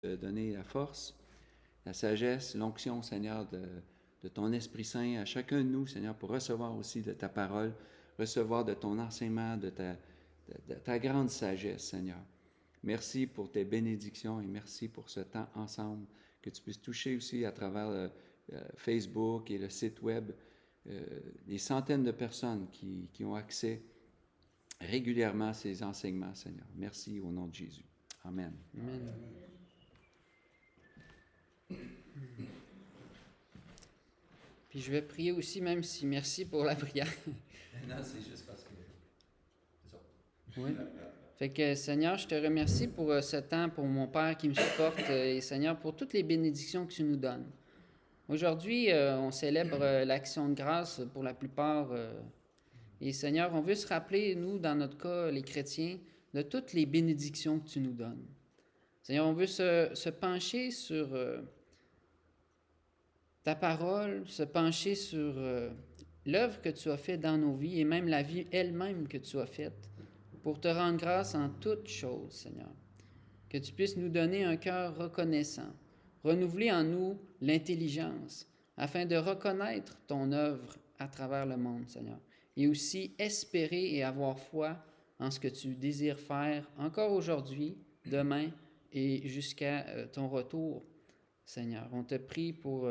de donner la force, la sagesse, l'onction, Seigneur, de ton Esprit Saint à chacun de nous, Seigneur, pour recevoir aussi de ta parole, recevoir de ton enseignement, de ta grande sagesse, Seigneur. Merci pour tes bénédictions et merci pour ce temps ensemble, que tu puisses toucher aussi à travers Facebook et le site web des centaines de personnes qui ont accès régulièrement à ces enseignements, Seigneur. Merci au nom de Jésus. Amen. Amen. Puis je vais prier aussi, même si merci pour la prière. Non, c'est juste parce que... C'est ça. Oui. Fait que Seigneur, je te remercie pour ce temps, pour mon Père qui me supporte et Seigneur, pour toutes les bénédictions que tu nous donnes. Aujourd'hui, on célèbre l'Action de grâce pour la plupart. Et Seigneur, on veut se rappeler, nous, dans notre cas, les chrétiens, de toutes les bénédictions que tu nous donnes. Seigneur, on veut se pencher sur ta parole, se pencher sur l'œuvre que tu as faite dans nos vies et même la vie elle-même que tu as faite pour te rendre grâce en toutes choses, Seigneur. Que tu puisses nous donner un cœur reconnaissant, renouveler en nous l'intelligence afin de reconnaître ton œuvre à travers le monde, Seigneur, et aussi espérer et avoir foi en ce que tu désires faire encore aujourd'hui, demain et jusqu'à ton retour, Seigneur. On te prie pour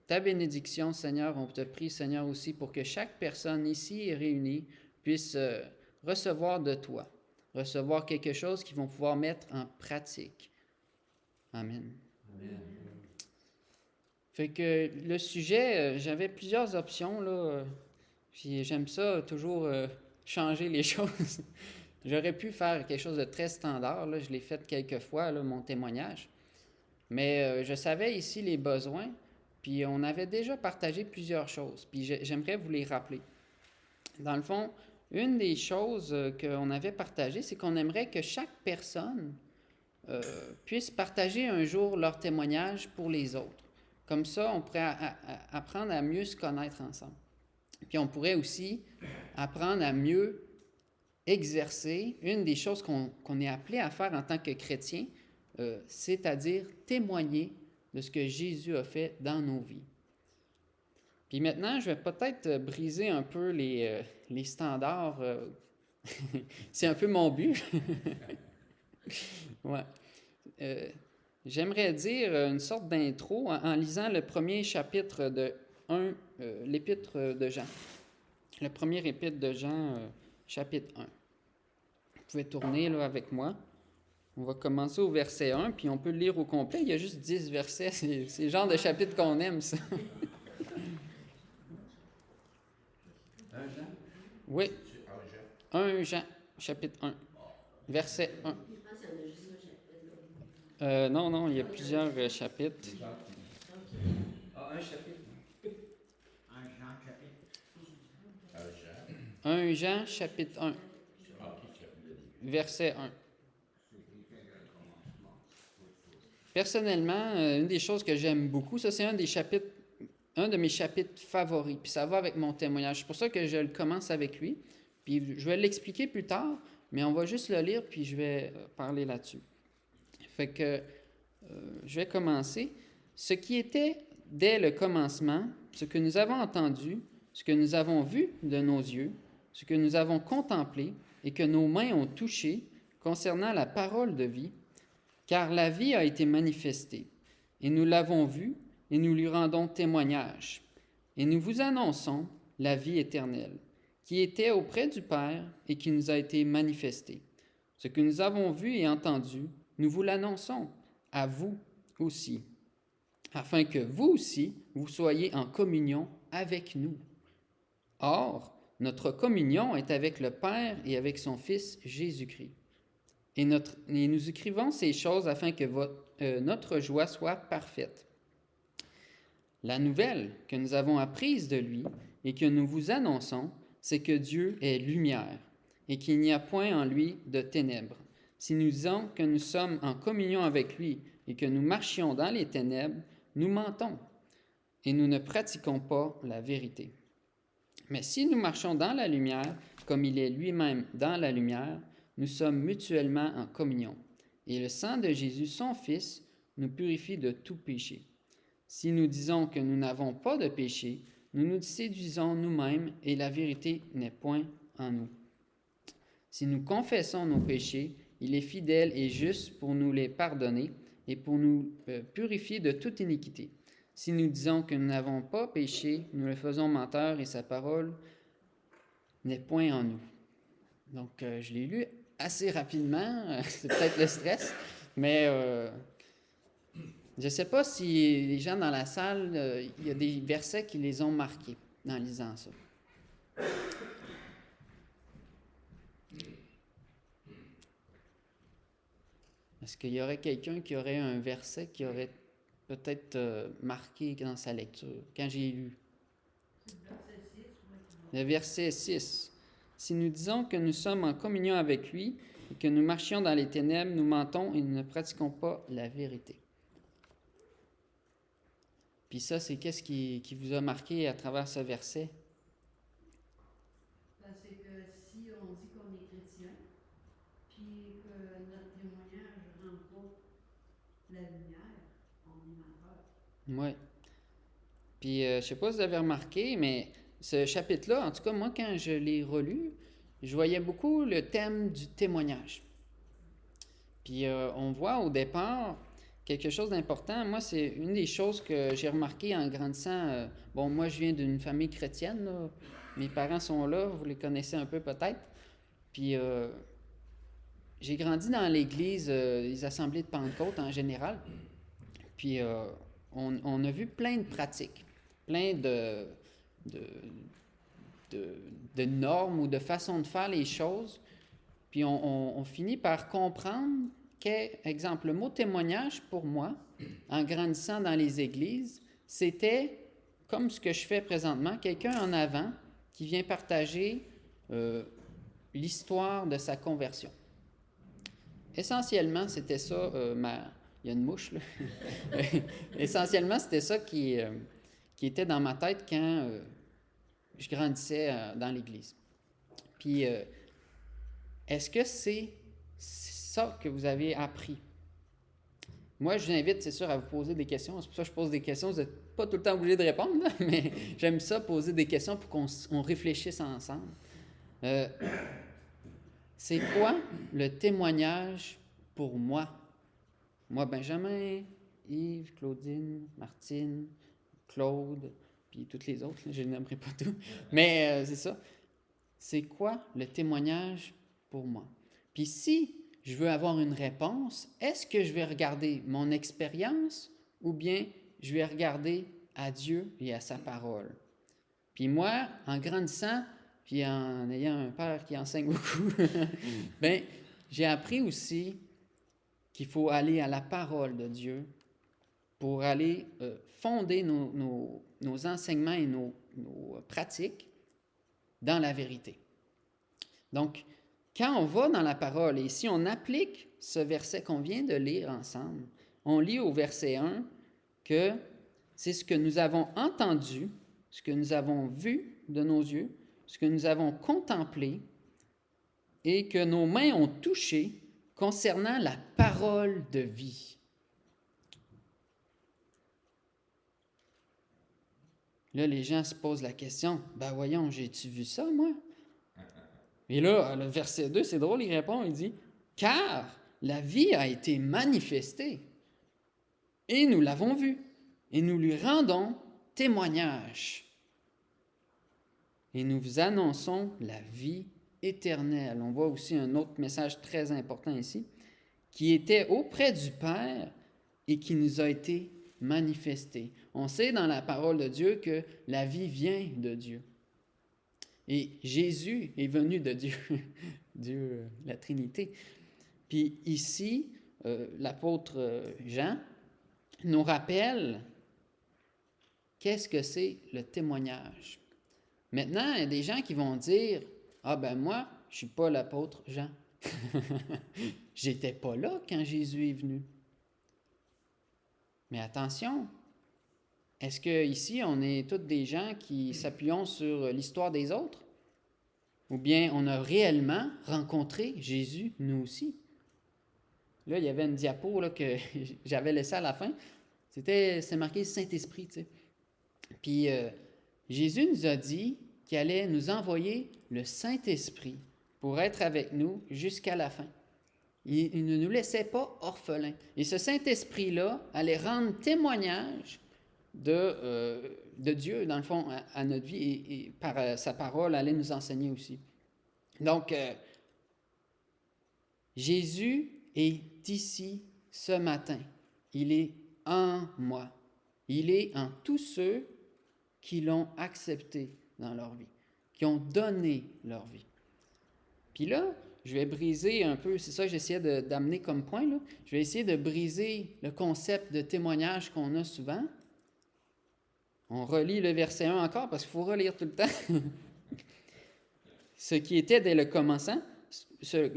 ta bénédiction, Seigneur. On te prie, Seigneur, aussi pour que chaque personne ici réunie puisse recevoir de toi, recevoir quelque chose qu'ils vont pouvoir mettre en pratique. Amen. Amen. Fait que le sujet, j'avais plusieurs options, là, puis j'aime ça, toujours changer les choses. J'aurais pu faire quelque chose de très standard, là, je l'ai fait quelques fois, là, mon témoignage. Mais je savais ici les besoins, puis on avait déjà partagé plusieurs choses, puis j'aimerais vous les rappeler. Dans le fond, une des choses qu'on avait partagées, c'est qu'on aimerait que chaque personne puisse partager un jour leur témoignage pour les autres. Comme ça, on pourrait apprendre à mieux se connaître ensemble. Puis on pourrait aussi apprendre à mieux exercer une des choses qu'on est appelé à faire en tant que chrétien, c'est-à-dire témoigner de ce que Jésus a fait dans nos vies. Puis maintenant, je vais peut-être briser un peu les standards. C'est un peu mon but. Ouais. J'aimerais dire une sorte d'intro en lisant le premier chapitre de l'épître de Jean. Le premier épître de Jean, chapitre 1. Vous pouvez tourner là avec moi. On va commencer au verset 1, puis on peut le lire au complet. Il y a juste 10 versets. C'est le genre de chapitre qu'on aime, ça. 1 Jean? Oui. 1 Jean, chapitre 1, verset 1. Non, il y a plusieurs chapitres. Ah, un chapitre. 1 Jean, chapitre 1, verset 1. Personnellement, une des choses que j'aime beaucoup, ça c'est un de mes chapitres favoris, puis ça va avec mon témoignage. C'est pour ça que je le commence avec lui, puis je vais l'expliquer plus tard, mais on va juste le lire, puis je vais parler là-dessus. Fait que je vais commencer. Ce qui était dès le commencement, ce que nous avons entendu, ce que nous avons vu de nos yeux, ce que nous avons contemplé et que nos mains ont touché concernant la parole de vie, car la vie a été manifestée, et nous l'avons vue, et nous lui rendons témoignage. Et nous vous annonçons la vie éternelle, qui était auprès du Père et qui nous a été manifestée. Ce que nous avons vu et entendu, nous vous l'annonçons à vous aussi, afin que vous aussi, vous soyez en communion avec nous. Or, notre communion est avec le Père et avec son Fils Jésus-Christ. Et nous écrivons ces choses afin que notre joie soit parfaite. La nouvelle que nous avons apprise de lui et que nous vous annonçons, c'est que Dieu est lumière et qu'il n'y a point en lui de ténèbres. Si nous disons que nous sommes en communion avec lui et que nous marchions dans les ténèbres, nous mentons et nous ne pratiquons pas la vérité. Mais si nous marchons dans la lumière, comme il est lui-même dans la lumière, nous sommes mutuellement en communion. Et le sang de Jésus, son Fils, nous purifie de tout péché. Si nous disons que nous n'avons pas de péché, nous nous séduisons nous-mêmes et la vérité n'est point en nous. Si nous confessons nos péchés, il est fidèle et juste pour nous les pardonner et pour nous purifier de toute iniquité. Si nous disons que nous n'avons pas péché, nous le faisons menteur et sa parole n'est point en nous. Donc, je l'ai lu assez rapidement, c'est peut-être le stress, mais je ne sais pas si les gens dans la salle, il y a des versets qui les ont marqués en lisant ça. Est-ce qu'il y aurait quelqu'un qui aurait un verset qui aurait peut-être marqué dans sa lecture, quand j'ai lu? Le verset 6. Si nous disons que nous sommes en communion avec lui et que nous marchions dans les ténèbres, nous mentons et nous ne pratiquons pas la vérité. Puis ça, c'est qu'est-ce qui vous a marqué à travers ce verset? C'est que si on dit qu'on est chrétien, puis que notre témoignage ne rend pas la lumière, on est menteur. Oui. Puis je ne sais pas si vous avez remarqué, mais ce chapitre-là, en tout cas, moi, quand je l'ai relu, je voyais beaucoup le thème du témoignage. Puis on voit au départ quelque chose d'important. Moi, c'est une des choses que j'ai remarqué en grandissant. Bon, moi, je viens d'une famille chrétienne, là. Mes parents sont là, vous les connaissez un peu peut-être. Puis j'ai grandi dans l'église, les assemblées de Pentecôte en général. Puis on a vu plein de pratiques, plein de normes ou de façons de faire les choses. Puis on finit par comprendre qu'exemple, le mot témoignage pour moi, en grandissant dans les églises, c'était comme ce que je fais présentement, quelqu'un en avant qui vient partager l'histoire de sa conversion. Essentiellement, c'était ça, il y a une mouche, là. Essentiellement, c'était ça qui était dans ma tête quand je grandissais dans l'Église. Puis, est-ce que c'est ça que vous avez appris? Moi, je vous invite, c'est sûr, à vous poser des questions. C'est pour ça que je pose des questions. Vous n'êtes pas tout le temps obligé de répondre, là, mais j'aime ça, poser des questions pour qu'on réfléchisse ensemble. C'est quoi le témoignage pour moi? Moi, Benjamin, Yves, Claudine, Martine, Claude, puis toutes les autres, là, je ne nommerai pas tout. Mais c'est ça. C'est quoi le témoignage pour moi? Puis si je veux avoir une réponse, est-ce que je vais regarder mon expérience ou bien je vais regarder à Dieu et à sa parole? Puis moi, en grandissant, puis en ayant un père qui enseigne beaucoup, ben, j'ai appris aussi qu'il faut aller à la parole de Dieu pour aller fonder nos enseignements et nos pratiques dans la vérité. Donc, quand on va dans la parole et si on applique ce verset qu'on vient de lire ensemble, on lit au verset 1 que c'est ce que nous avons entendu, ce que nous avons vu de nos yeux, ce que nous avons contemplé et que nos mains ont touché concernant la parole de vie. Là, les gens se posent la question, « Ben voyons, j'ai-tu vu ça, moi? » Et là, le verset 2, c'est drôle, il répond, il dit, « Car la vie a été manifestée, et nous l'avons vue, et nous lui rendons témoignage. Et nous vous annonçons la vie éternelle. » On voit aussi un autre message très important ici, qui était auprès du Père et qui nous a été manifesté. On sait dans la parole de Dieu que la vie vient de Dieu. Et Jésus est venu de Dieu, Dieu, la Trinité. Puis ici, l'apôtre Jean nous rappelle qu'est-ce que c'est le témoignage. Maintenant, il y a des gens qui vont dire, « Ah ben moi, je ne suis pas l'apôtre Jean. J'étais pas là quand Jésus est venu. » Mais attention, est-ce qu'ici, on est tous des gens qui s'appuient sur l'histoire des autres? Ou bien on a réellement rencontré Jésus, nous aussi? là, il y avait une diapo là, que j'avais laissée à la fin. C'est marqué Saint-Esprit, tu sais. Puis Jésus nous a dit qu'il allait nous envoyer le Saint-Esprit pour être avec nous jusqu'à la fin. Il ne nous laissait pas orphelins. Et ce Saint-Esprit-là allait rendre témoignage de Dieu, dans le fond, à notre vie, et par sa parole, allait nous enseigner aussi. Donc, Jésus est ici ce matin. Il est en moi. Il est en tous ceux qui l'ont accepté dans leur vie, qui ont donné leur vie. Puis là, je vais briser un peu, c'est ça que j'essayais d'amener comme point, là. Je vais essayer de briser le concept de témoignage qu'on a souvent. On relit le verset 1 encore, parce qu'il faut relire tout le temps. Ce qui était dès le commencement, ce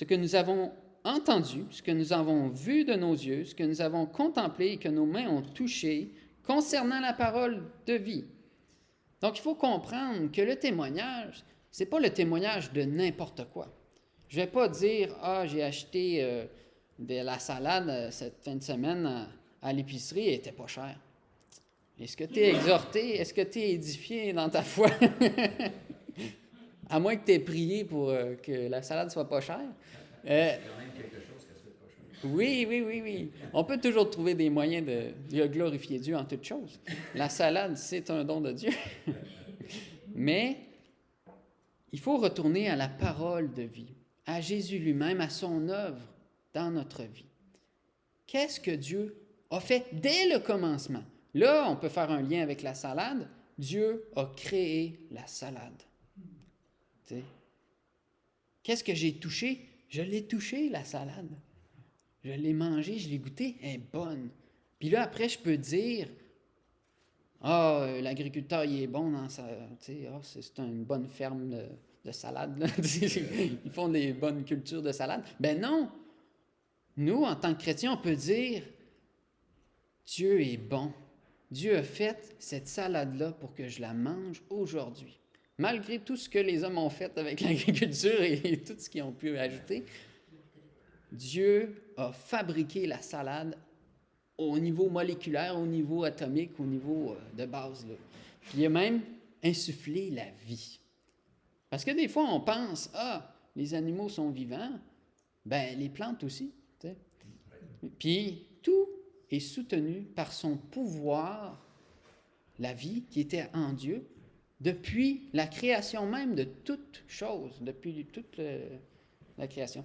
que nous avons entendu, ce que nous avons vu de nos yeux, ce que nous avons contemplé et que nos mains ont touché concernant la parole de vie. Donc, il faut comprendre que le témoignage, ce n'est pas le témoignage de n'importe quoi. Je ne vais pas dire « Ah, j'ai acheté de la salade cette fin de semaine à l'épicerie et elle n'était pas chère. » Est-ce que tu es exhorté? Est-ce que tu es édifié dans ta foi? À moins que tu aies prié pour que la salade ne soit pas chère. Oui. On peut toujours trouver des moyens de glorifier Dieu en toutes choses. La salade, c'est un don de Dieu. Mais il faut retourner à la parole de vie, à Jésus lui-même, à son œuvre dans notre vie. Qu'est-ce que Dieu a fait dès le commencement? Là, on peut faire un lien avec la salade. Dieu a créé la salade. T'sais. Qu'est-ce que j'ai touché? Je l'ai touché, la salade. Je l'ai mangée, je l'ai goûtée, elle est bonne. Puis là, après, je peux dire, l'agriculteur, il est bon dans sa... c'est une bonne ferme de salade. Là. Ils font des bonnes cultures de salade. Ben non! Nous, en tant que chrétiens, on peut dire, Dieu est bon. Dieu a fait cette salade-là pour que je la mange aujourd'hui. Malgré tout ce que les hommes ont fait avec l'agriculture et tout ce qu'ils ont pu ajouter, Dieu a fabriqué la salade au niveau moléculaire, au niveau atomique, au niveau de base. Là. Puis il a même insufflé la vie. Parce que des fois, on pense, les animaux sont vivants, ben les plantes aussi. T'sais. Puis tout est soutenu par son pouvoir, la vie qui était en Dieu, depuis la création même de toute chose, depuis toute la création.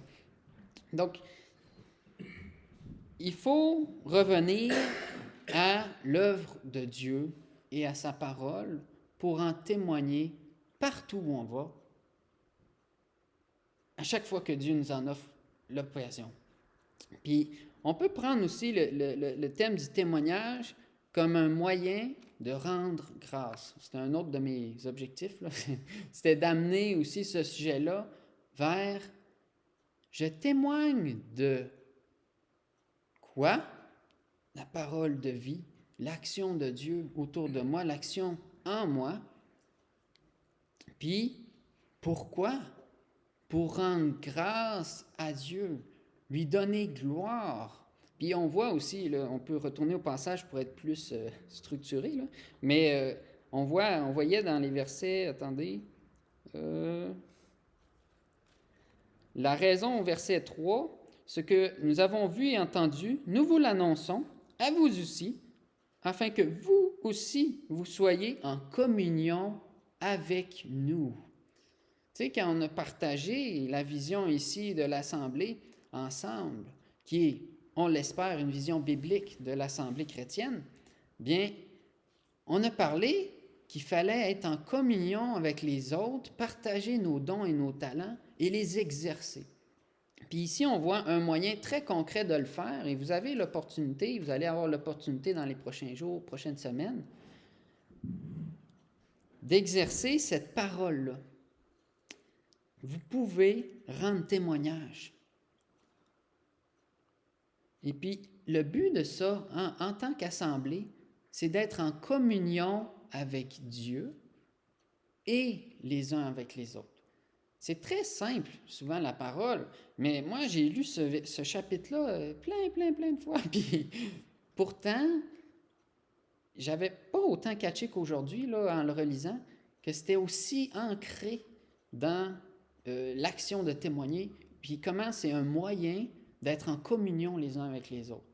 Donc, il faut revenir à l'œuvre de Dieu et à sa parole pour en témoigner partout où on va, à chaque fois que Dieu nous en offre l'occasion. Puis, on peut prendre aussi le thème du témoignage comme un moyen de rendre grâce. C'était un autre de mes objectifs, là. C'était d'amener aussi ce sujet-là vers « Je témoigne de quoi? La parole de vie, l'action de Dieu autour de moi, l'action en moi. Puis, pourquoi? Pour rendre grâce à Dieu, lui donner gloire. Puis on voit aussi, là, on peut retourner au passage pour être plus structuré, là, mais on voyait dans les versets, attendez, la raison au verset 3, ce que nous avons vu et entendu, nous vous l'annonçons, à vous aussi, afin que vous aussi, vous soyez en communion avec nous. Tu sais, quand on a partagé la vision ici de l'Assemblée ensemble, qui est, on l'espère, une vision biblique de l'Assemblée chrétienne, bien, on a parlé qu'il fallait être en communion avec les autres, partager nos dons et nos talents et les exercer. Puis ici, on voit un moyen très concret de le faire, et vous avez l'opportunité, vous allez avoir l'opportunité dans les prochains jours, prochaines semaines, d'exercer cette parole-là. Vous pouvez rendre témoignage. Et puis, le but de ça, en tant qu'assemblée, c'est d'être en communion avec Dieu et les uns avec les autres. C'est très simple, souvent, la parole. Mais moi, j'ai lu ce chapitre-là plein de fois. Puis pourtant, j'avais pas autant catché qu'aujourd'hui, là, en le relisant, que c'était aussi ancré dans l'action de témoigner, puis comment c'est un moyen d'être en communion les uns avec les autres.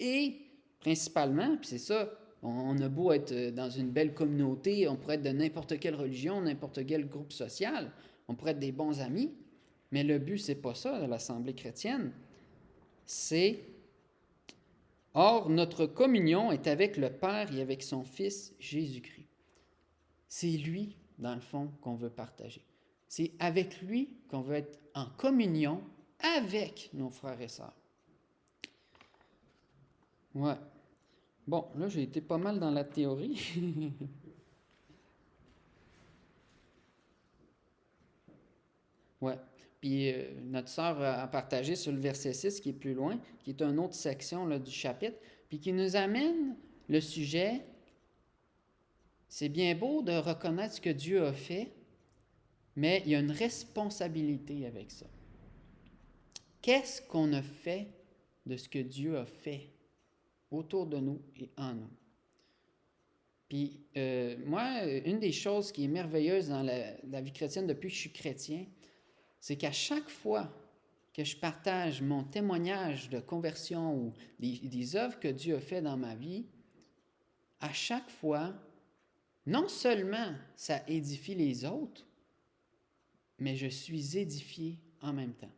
Et principalement, puis c'est ça, on a beau être dans une belle communauté, on pourrait être de n'importe quelle religion, n'importe quel groupe social, on pourrait être des bons amis, mais le but, c'est pas ça de l'Assemblée chrétienne, c'est « Or, notre communion est avec le Père et avec son Fils Jésus-Christ. » C'est lui, dans le fond, qu'on veut partager. C'est avec lui qu'on veut être en communion avec nos frères et sœurs. Ouais. Bon, là, j'ai été pas mal dans la théorie. Ouais. Puis notre sœur a partagé sur le verset 6, qui est plus loin, qui est une autre section là, du chapitre, puis qui nous amène le sujet. C'est bien beau de reconnaître ce que Dieu a fait, mais il y a une responsabilité avec ça. Qu'est-ce qu'on a fait de ce que Dieu a fait autour de nous et en nous? Puis moi, une des choses qui est merveilleuse dans la vie chrétienne depuis que je suis chrétien, c'est qu'à chaque fois que je partage mon témoignage de conversion ou des œuvres que Dieu a fait dans ma vie, à chaque fois, non seulement ça édifie les autres, mais je suis édifié en même temps.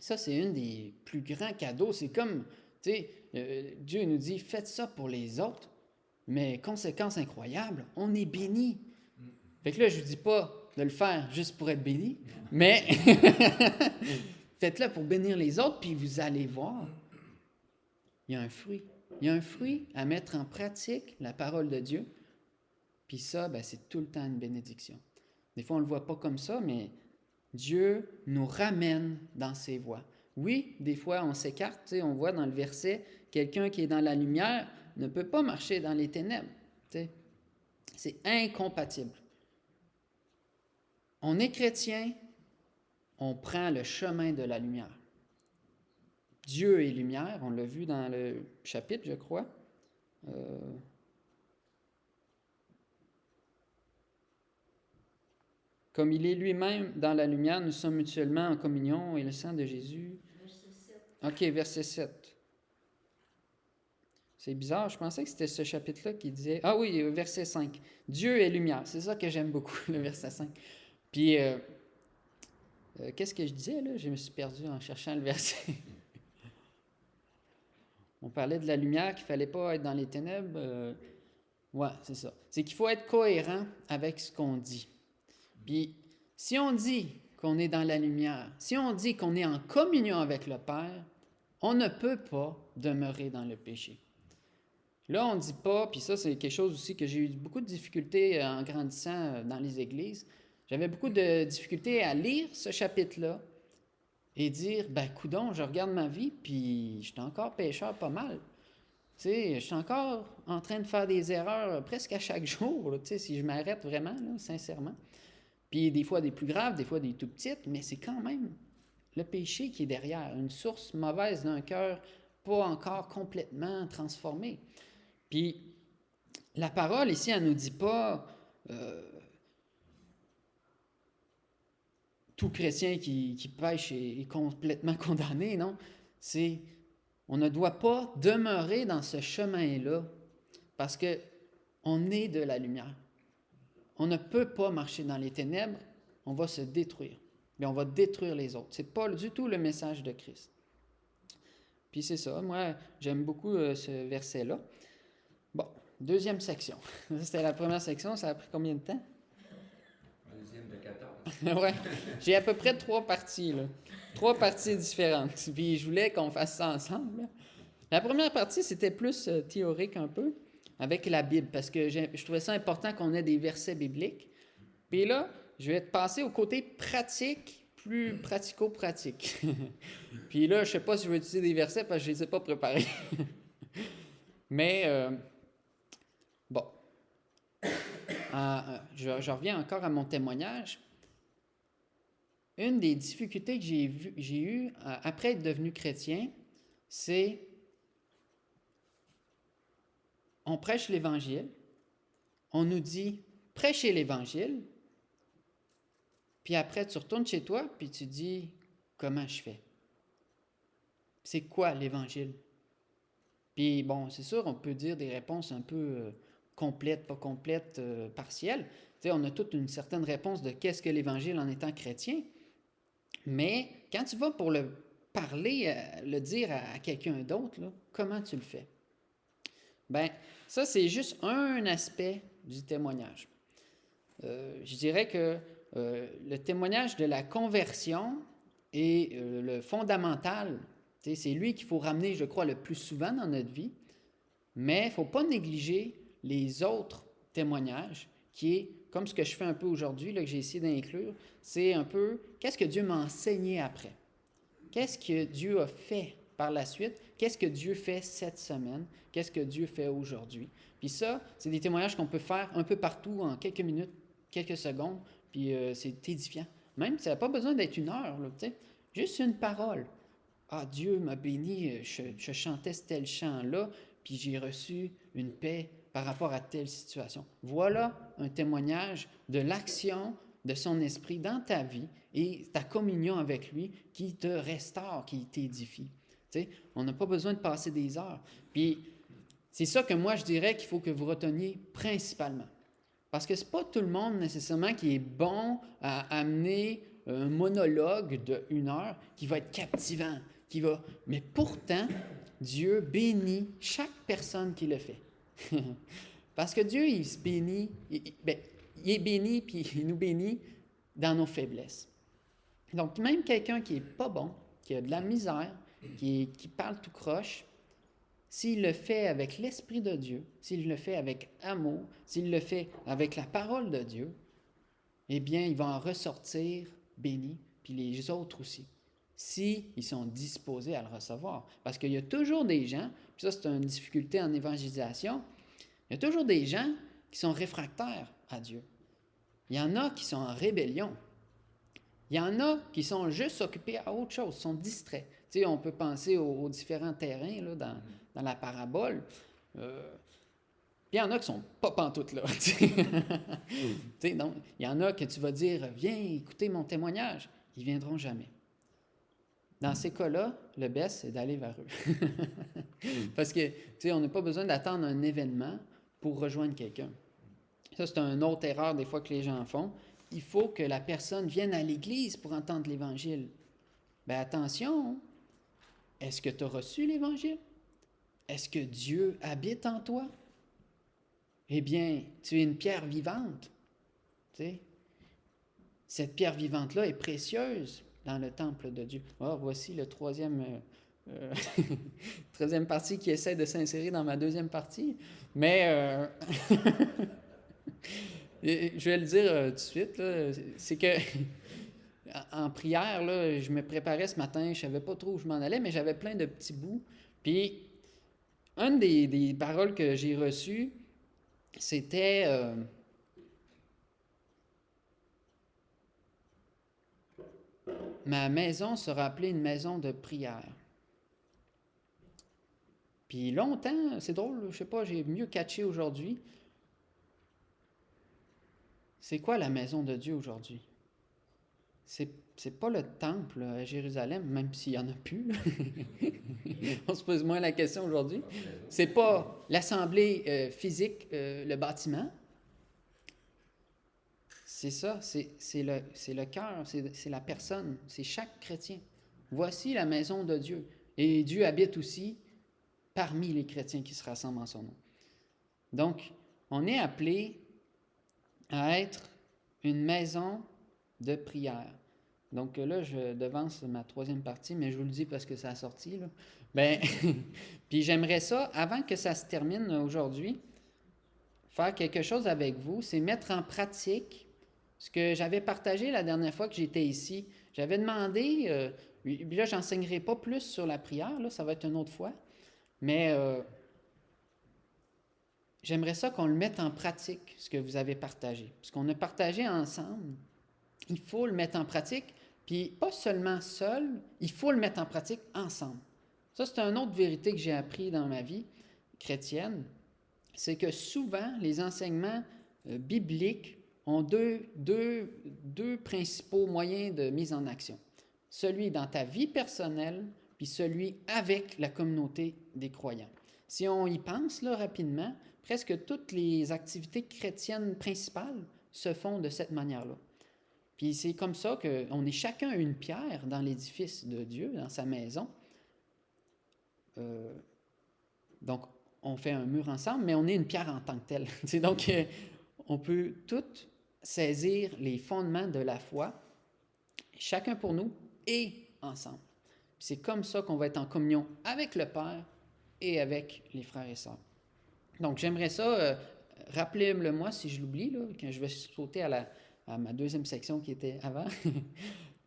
Ça, c'est un des plus grands cadeaux. C'est comme, tu sais, Dieu nous dit, faites ça pour les autres, mais conséquence incroyable, on est béni. Fait que là, je ne dis pas de le faire juste pour être béni, mais faites-le pour bénir les autres, puis vous allez voir, il y a un fruit. Il y a un fruit à mettre en pratique, la parole de Dieu, puis ça, ben, c'est tout le temps une bénédiction. Des fois, on ne le voit pas comme ça, mais Dieu nous ramène dans ses voies. Oui, des fois, on s'écarte. On voit dans le verset, quelqu'un qui est dans la lumière ne peut pas marcher dans les ténèbres. C'est incompatible. On est chrétien, on prend le chemin de la lumière. Dieu est lumière, on l'a vu dans le chapitre, je crois. Comme il est lui-même dans la lumière, nous sommes mutuellement en communion et le sang de Jésus. Verset 7. OK, verset 7. C'est bizarre, je pensais que c'était ce chapitre-là qui disait... Ah oui, verset 5. Dieu est lumière, c'est ça que j'aime beaucoup, le verset 5. Puis, qu'est-ce que je disais là? Je me suis perdu en cherchant le verset. On parlait de la lumière, qu'il ne fallait pas être dans les ténèbres. Ouais, c'est ça. C'est qu'il faut être cohérent avec ce qu'on dit. Puis, si on dit qu'on est dans la lumière, si on dit qu'on est en communion avec le Père, on ne peut pas demeurer dans le péché. Là, on ne dit pas, puis ça, c'est quelque chose aussi que j'ai eu beaucoup de difficultés en grandissant dans les églises. J'avais beaucoup de difficultés à lire ce chapitre-là et dire, ben, coudonc, je regarde ma vie, puis je suis encore pécheur pas mal. Tu sais, je suis encore en train de faire des erreurs presque à chaque jour, là, tu sais, si je m'arrête vraiment, là, sincèrement. Puis des fois des plus graves, des fois des tout petites, mais c'est quand même le péché qui est derrière, une source mauvaise d'un cœur pas encore complètement transformé. Puis la parole ici, elle ne nous dit pas tout chrétien qui pêche est complètement condamné, non? C'est on ne doit pas demeurer dans ce chemin-là parce qu'on est de la lumière. On ne peut pas marcher dans les ténèbres, on va se détruire. Mais on va détruire les autres. Ce n'est pas du tout le message de Christ. Puis c'est ça, moi j'aime beaucoup ce verset-là. Bon, deuxième section. C'était la première section, ça a pris combien de temps? Deuxième de 14. Ouais, j'ai à peu près 3 parties, là. 3 parties différentes. Puis je voulais qu'on fasse ça ensemble, là. La première partie, c'était plus théorique un peu, avec la Bible, parce que je trouvais ça important qu'on ait des versets bibliques. Puis là, je vais passer au côté pratique, plus pratico-pratique. Puis là, je ne sais pas si je vais utiliser des versets parce que je ne les ai pas préparés. Mais, bon, je reviens encore à mon témoignage. une des difficultés que j'ai eues après être devenu chrétien, c'est on prêche l'Évangile, on nous dit prêchez l'Évangile, puis après tu retournes chez toi, puis tu dis comment je fais? C'est quoi l'Évangile? Puis bon, c'est sûr, on peut dire des réponses un peu complètes, pas complètes, partielles. Tu sais, on a toute une certaine réponse de qu'est-ce que l'Évangile en étant chrétien, mais quand tu vas pour le parler, le dire à quelqu'un d'autre, là, comment tu le fais? Ben, ça, c'est juste un aspect du témoignage. Je dirais que le témoignage de la conversion est le fondamental. C'est lui qu'il faut ramener, je crois, le plus souvent dans notre vie, mais il ne faut pas négliger les autres témoignages, qui est, comme ce que je fais un peu aujourd'hui, là, que j'ai essayé d'inclure, c'est un peu, qu'est-ce que Dieu m'a enseigné après? Qu'est-ce que Dieu a fait par la suite? Qu'est-ce que Dieu fait cette semaine? Qu'est-ce que Dieu fait aujourd'hui? Puis ça, c'est des témoignages qu'on peut faire un peu partout en quelques minutes, quelques secondes, puis c'est édifiant. Même, ça n'a pas besoin d'être une heure, là, juste une parole. Ah, Dieu m'a béni, je chantais tel chant-là, puis j'ai reçu une paix par rapport à telle situation. Voilà un témoignage de l'action de son esprit dans ta vie et ta communion avec lui qui te restaure, qui t'édifie. On n'a pas besoin de passer des heures. Puis c'est ça que moi je dirais qu'il faut que vous reteniez principalement. Parce que ce n'est pas tout le monde nécessairement qui est bon à amener un monologue d'1 heure qui va être captivant, mais pourtant, Dieu bénit chaque personne qui le fait. Parce que Dieu, il se bénit, il est béni, puis il nous bénit dans nos faiblesses. Donc, même quelqu'un qui n'est pas bon, qui a de la misère, qui parle tout croche, s'il le fait avec l'Esprit de Dieu, s'il le fait avec amour, s'il le fait avec la parole de Dieu, eh bien, il va en ressortir béni, puis les autres aussi, s'ils sont disposés à le recevoir. Parce qu'il y a toujours des gens, puis ça c'est une difficulté en évangélisation, il y a toujours des gens qui sont réfractaires à Dieu. Il y en a qui sont en rébellion. Il y en a qui sont juste occupés à autre chose, sont distraits. Tu sais, on peut penser aux différents terrains là, dans la parabole. Puis il y en a qui sont pas pantoute là. Donc, il y en a que tu vas dire, viens écouter mon témoignage. Ils ne viendront jamais. Dans ces cas-là, le best, c'est d'aller vers eux. Parce que, tu sais, on n'a pas besoin d'attendre un événement pour rejoindre quelqu'un. Ça, c'est une autre erreur des fois que les gens font. Il faut que la personne vienne à l'Église pour entendre l'Évangile. Bien, attention, est-ce que tu as reçu l'Évangile? Est-ce que Dieu habite en toi? Eh bien, tu es une pierre vivante. Tu sais? Cette pierre vivante-là est précieuse dans le temple de Dieu. Oh, voici le troisième partie qui essaie de s'insérer dans ma deuxième partie. Mais je vais le dire tout de suite, là, c'est que en prière, là, je me préparais ce matin, je ne savais pas trop où je m'en allais, mais j'avais plein de petits bouts. Puis, une des paroles que j'ai reçues, c'était ma maison sera appelée une maison de prière. Puis longtemps, c'est drôle, je ne sais pas, j'ai mieux catché aujourd'hui. C'est quoi la maison de Dieu aujourd'hui? C'est pas le temple à Jérusalem, même s'il n'y en a plus. On se pose moins la question aujourd'hui. C'est pas l'assemblée physique, le bâtiment. C'est ça, c'est le cœur, c'est la personne, c'est chaque chrétien. Voici la maison de Dieu. Et Dieu habite aussi parmi les chrétiens qui se rassemblent en son nom. Donc, on est appelé à être une maison de prière. Donc là, je devance ma troisième partie, mais je vous le dis parce que ça a sorti, là. Ben, puis j'aimerais ça, avant que ça se termine aujourd'hui, faire quelque chose avec vous, c'est mettre en pratique ce que j'avais partagé la dernière fois que j'étais ici. J'avais demandé, puis là, je n'enseignerai pas plus sur la prière, là, ça va être une autre fois, mais j'aimerais ça qu'on le mette en pratique, ce que vous avez partagé. Ce qu'on a partagé ensemble, il faut le mettre en pratique. Puis pas seulement seul, il faut le mettre en pratique ensemble. Ça, c'est une autre vérité que j'ai appris dans ma vie chrétienne, c'est que souvent, les enseignements bibliques ont deux principaux moyens de mise en action. Celui dans ta vie personnelle, puis celui avec la communauté des croyants. Si on y pense là, rapidement, presque toutes les activités chrétiennes principales se font de cette manière-là. Puis c'est comme ça qu'on est chacun une pierre dans l'édifice de Dieu, dans sa maison. Donc, on fait un mur ensemble, mais on est une pierre en tant que telle. Donc, on peut tous saisir les fondements de la foi, chacun pour nous et ensemble. C'est comme ça qu'on va être en communion avec le Père et avec les frères et sœurs. Donc, j'aimerais ça, rappelez-le-moi si je l'oublie, là, quand je vais sauter à ma deuxième section qui était avant.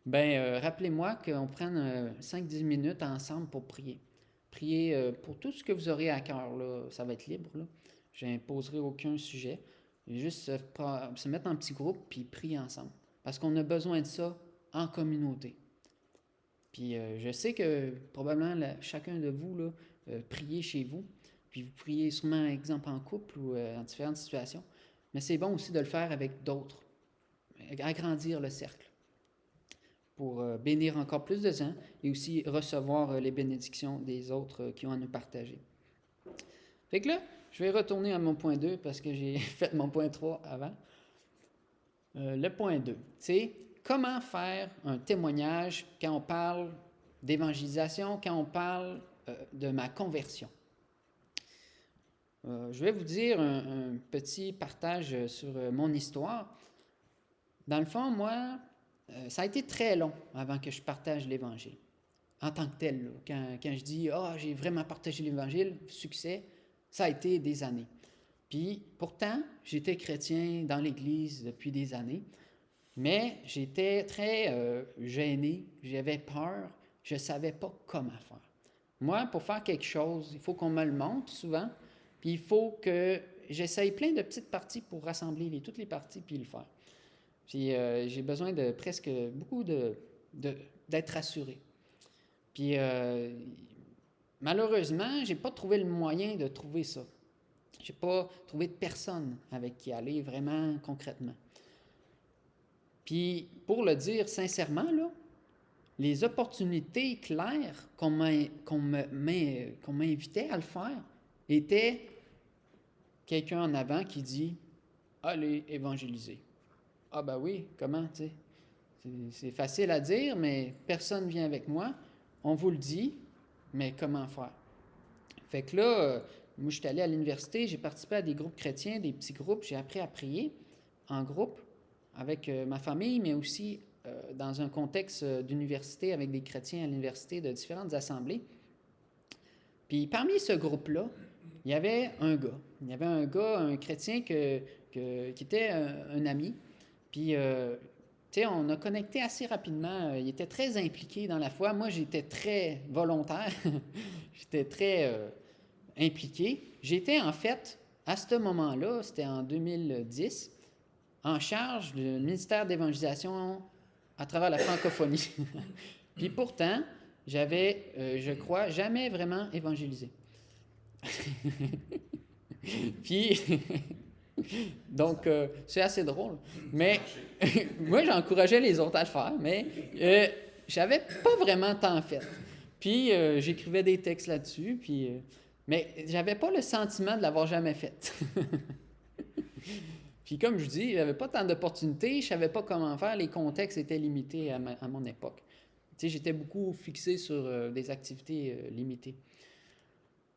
Rappelez-moi qu'on prenne 5-10 minutes ensemble pour prier. Priez pour tout ce que vous aurez à cœur, là. Ça va être libre, là. Je n'imposerai aucun sujet. Juste se mettre en petit groupe puis prier ensemble. Parce qu'on a besoin de ça en communauté. Puis je sais que probablement chacun de vous, là, priez chez vous. Puis vous priez sûrement, exemple, en couple ou en différentes situations. Mais c'est bon aussi de le faire avec d'autres. Agrandir le cercle. Pour bénir encore plus de gens et aussi recevoir les bénédictions des autres qui ont à nous partager. Fait que là, je vais retourner à mon point 2 parce que j'ai fait mon point 3 avant. Le point 2, c'est comment faire un témoignage quand on parle d'évangélisation, quand on parle de ma conversion. Je vais vous dire un petit partage sur mon histoire. Dans le fond, moi, ça a été très long avant que je partage l'Évangile. En tant que tel, là, quand je dis « Ah, j'ai vraiment partagé l'Évangile, succès », ça a été des années. Puis, pourtant, j'étais chrétien dans l'Église depuis des années, mais j'étais très gêné, j'avais peur, je ne savais pas comment faire. Moi, pour faire quelque chose, il faut qu'on me le montre souvent, puis il faut que j'essaye plein de petites parties pour rassembler toutes les parties puis le faire. Puis j'ai besoin de beaucoup d'être rassuré. Puis malheureusement, je n'ai pas trouvé le moyen de trouver ça. Je n'ai pas trouvé de personne avec qui aller vraiment concrètement. Puis pour le dire sincèrement, là, les opportunités claires qu'on m'invitait à le faire étaient quelqu'un en avant qui dit « Allez évangéliser ». Ah ben oui, comment, tu sais? C'est facile à dire, mais personne ne vient avec moi. On vous le dit, mais comment faire? Fait que là, moi, je suis allé à l'université, j'ai participé à des groupes chrétiens, des petits groupes, j'ai appris à prier en groupe avec ma famille, mais aussi dans un contexte d'université avec des chrétiens à l'université de différentes assemblées. Puis parmi ce groupe-là, il y avait un gars. Il y avait un gars, un chrétien qui était un ami. Puis, tu sais, on a connecté assez rapidement. Il était très impliqué dans la foi. Moi, j'étais très volontaire. J'étais très impliqué. J'étais, en fait, à ce moment-là, c'était en 2010, en charge du ministère d'évangélisation à travers la francophonie. Puis pourtant, j'avais, je crois, jamais vraiment évangélisé. Puis... Donc, c'est assez drôle. Mais moi, j'encourageais les autres à le faire, mais j'avais pas vraiment tant fait. Puis, j'écrivais des textes là-dessus, mais j'avais pas le sentiment de l'avoir jamais fait. Puis, comme je dis, j'avais pas tant d'opportunités, je savais pas comment faire, les contextes étaient limités à mon époque. Tu sais, j'étais beaucoup fixé sur des activités limitées.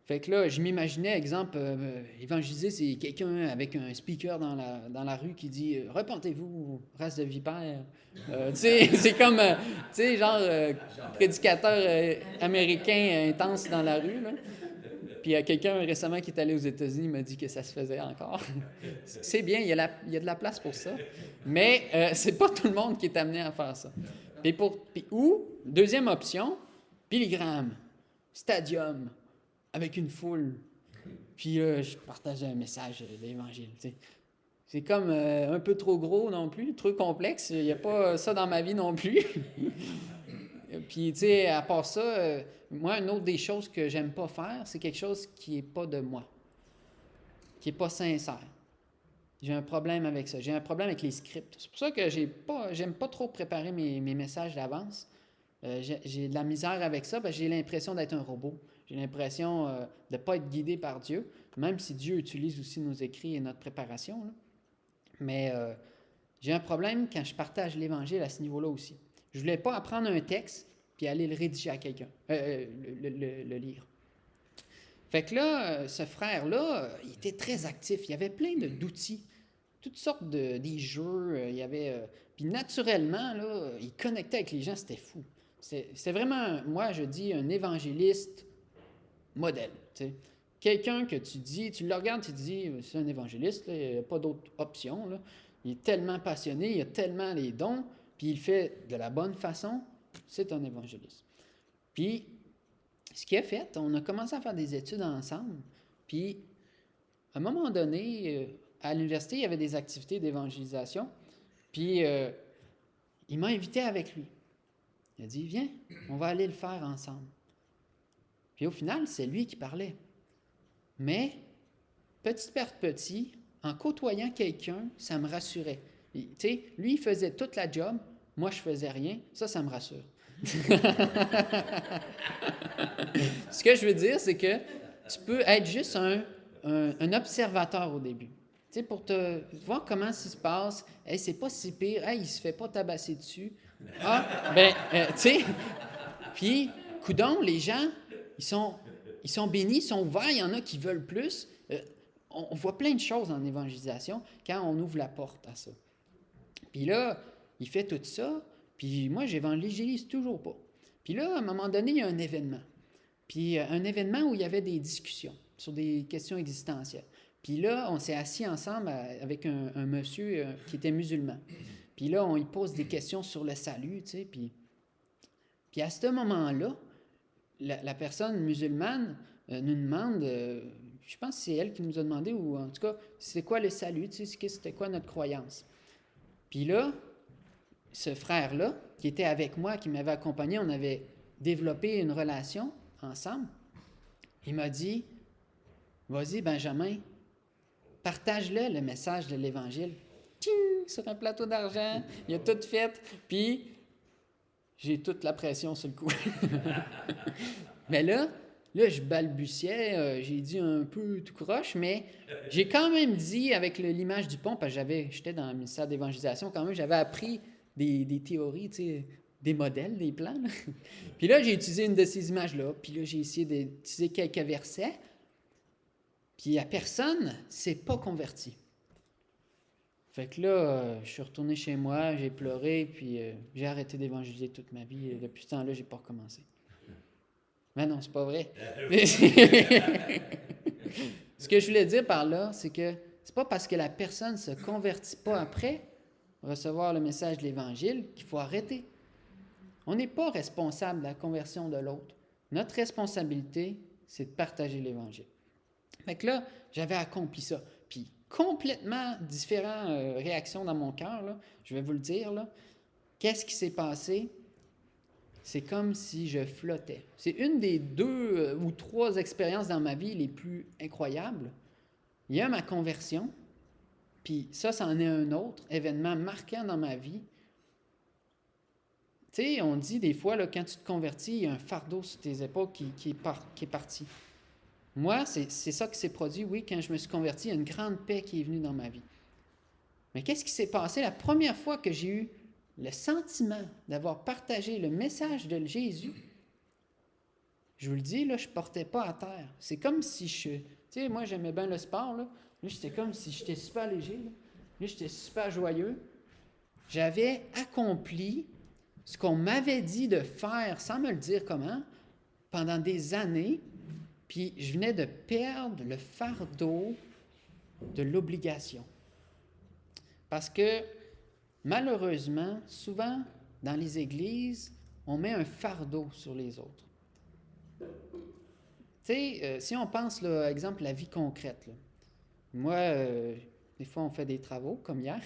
Fait que là, je m'imaginais, exemple, évangéliser, c'est quelqu'un avec un speaker dans la rue qui dit « Repentez-vous, race de vipères ». Tu sais, c'est comme, tu sais, genre prédicateur américain intense dans la rue, là. Puis il y a quelqu'un récemment qui est allé aux États-Unis m'a dit que ça se faisait encore. C'est bien, il y a de la place pour ça. Mais c'est pas tout le monde qui est amené à faire ça. Ou, deuxième option, Pilgrim, Stadium, avec une foule. Puis je partageais un message de l'Évangile. Tu sais. C'est comme un peu trop gros non plus, trop complexe. Il n'y a pas ça dans ma vie non plus. Puis, tu sais, à part ça, moi, une autre des choses que j'aime pas faire, c'est quelque chose qui n'est pas de moi, qui n'est pas sincère. J'ai un problème avec ça. J'ai un problème avec les scripts. C'est pour ça que j'aime pas trop préparer mes messages d'avance. J'ai de la misère avec ça, parce que j'ai l'impression d'être un robot. J'ai l'impression de ne pas être guidé par Dieu, même si Dieu utilise aussi nos écrits et notre préparation. Là. Mais j'ai un problème quand je partage l'Évangile à ce niveau-là aussi. Je ne voulais pas apprendre un texte puis aller le rédiger à quelqu'un, le lire. Fait que là, ce frère-là, il était très actif. Il y avait plein d'outils, toutes sortes des jeux. Il y avait, puis naturellement, là, il connectait avec les gens, c'était fou. C'était vraiment, moi, je dis, un évangéliste modèle. T'sais. Quelqu'un que tu le regardes, tu te dis, c'est un évangéliste, là, il n'y a pas d'autre option. Là. Il est tellement passionné, il a tellement les dons, puis il le fait de la bonne façon, c'est un évangéliste. Puis, ce qu'il a fait, on a commencé à faire des études ensemble, puis à un moment donné, à l'université, il y avait des activités d'évangélisation, puis il m'a invité avec lui. Il a dit, viens, on va aller le faire ensemble. Puis au final, c'est lui qui parlait. Mais, petit par petit, en côtoyant quelqu'un, ça me rassurait. Tu sais, lui, il faisait toute la job, moi, je faisais rien. Ça me rassure. Ce que je veux dire, c'est que tu peux être juste un observateur au début. Tu sais, pour te voir comment ça se passe. Hey, c'est pas si pire. Hey, il se fait pas tabasser dessus. Ah, ben, tu sais. Puis, coudonc, les gens, ils sont bénis, ils sont ouverts. Il y en a qui veulent plus. On voit plein de choses en évangélisation quand on ouvre la porte à ça. Puis là, il fait tout ça. Puis moi, j'évangélise toujours pas. Puis là, à un moment donné, il y a un événement. Puis un événement où il y avait des discussions sur des questions existentielles. Puis là, on s'est assis ensemble avec un monsieur qui était musulman. Puis là, on lui pose des questions sur le salut, tu sais. Puis à ce moment-là, la personne musulmane nous demande, je pense que c'est elle qui nous a demandé, ou en tout cas, c'est quoi le salut, tu sais, c'était quoi notre croyance. Puis là, ce frère-là, qui était avec moi, qui m'avait accompagné, on avait développé une relation ensemble. Il m'a dit, vas-y Benjamin, partage-le le message de l'Évangile. Tching, sur un plateau d'argent, il a tout fait, puis j'ai toute la pression sur le coup. Mais là, je balbutiais, j'ai dit un peu tout croche, mais j'ai quand même dit avec l'image du pont, parce que j'étais dans le ministère d'évangélisation quand même, j'avais appris des théories, tu sais, des modèles, des plans. Là. Puis là, j'ai utilisé une de ces images-là, puis là, j'ai essayé d'utiliser quelques versets, puis la personne ne s'est pas convertie. Fait que là, je suis retourné chez moi, j'ai pleuré, puis j'ai arrêté d'évangéliser toute ma vie, et depuis ce temps-là, j'ai pas recommencé. Mais non, c'est pas vrai. Ce que je voulais dire par là, c'est que c'est pas parce que la personne ne se convertit pas après recevoir le message de l'Évangile qu'il faut arrêter. On n'est pas responsable de la conversion de l'autre. Notre responsabilité, c'est de partager l'Évangile. Fait que là, j'avais accompli ça. Puis, complètement différentes réactions dans mon cœur, là, je vais vous le dire. Là. Qu'est-ce qui s'est passé? C'est comme si je flottais. C'est une des 2 ou 3 expériences dans ma vie les plus incroyables. Il y a ma conversion, puis ça en est un autre événement marquant dans ma vie. Tu sais, on dit des fois, là, quand tu te convertis, il y a un fardeau sur tes épaules qui est parti. Moi, c'est ça qui s'est produit, oui, quand je me suis converti, il y a une grande paix qui est venue dans ma vie. Mais qu'est-ce qui s'est passé la première fois que j'ai eu le sentiment d'avoir partagé le message de Jésus? Je vous le dis, là, je ne portais pas à terre. C'est comme si tu sais, moi, j'aimais bien le sport, là. Là, c'était comme si j'étais super léger, là. Là, j'étais super joyeux. J'avais accompli ce qu'on m'avait dit de faire, sans me le dire comment, pendant des années, puis je venais de perdre le fardeau de l'obligation. Parce que, malheureusement, souvent, dans les églises, on met un fardeau sur les autres. Tu sais, si on pense, là, exemple, la vie concrète, là. Moi, Des fois, on fait des travaux, comme hier.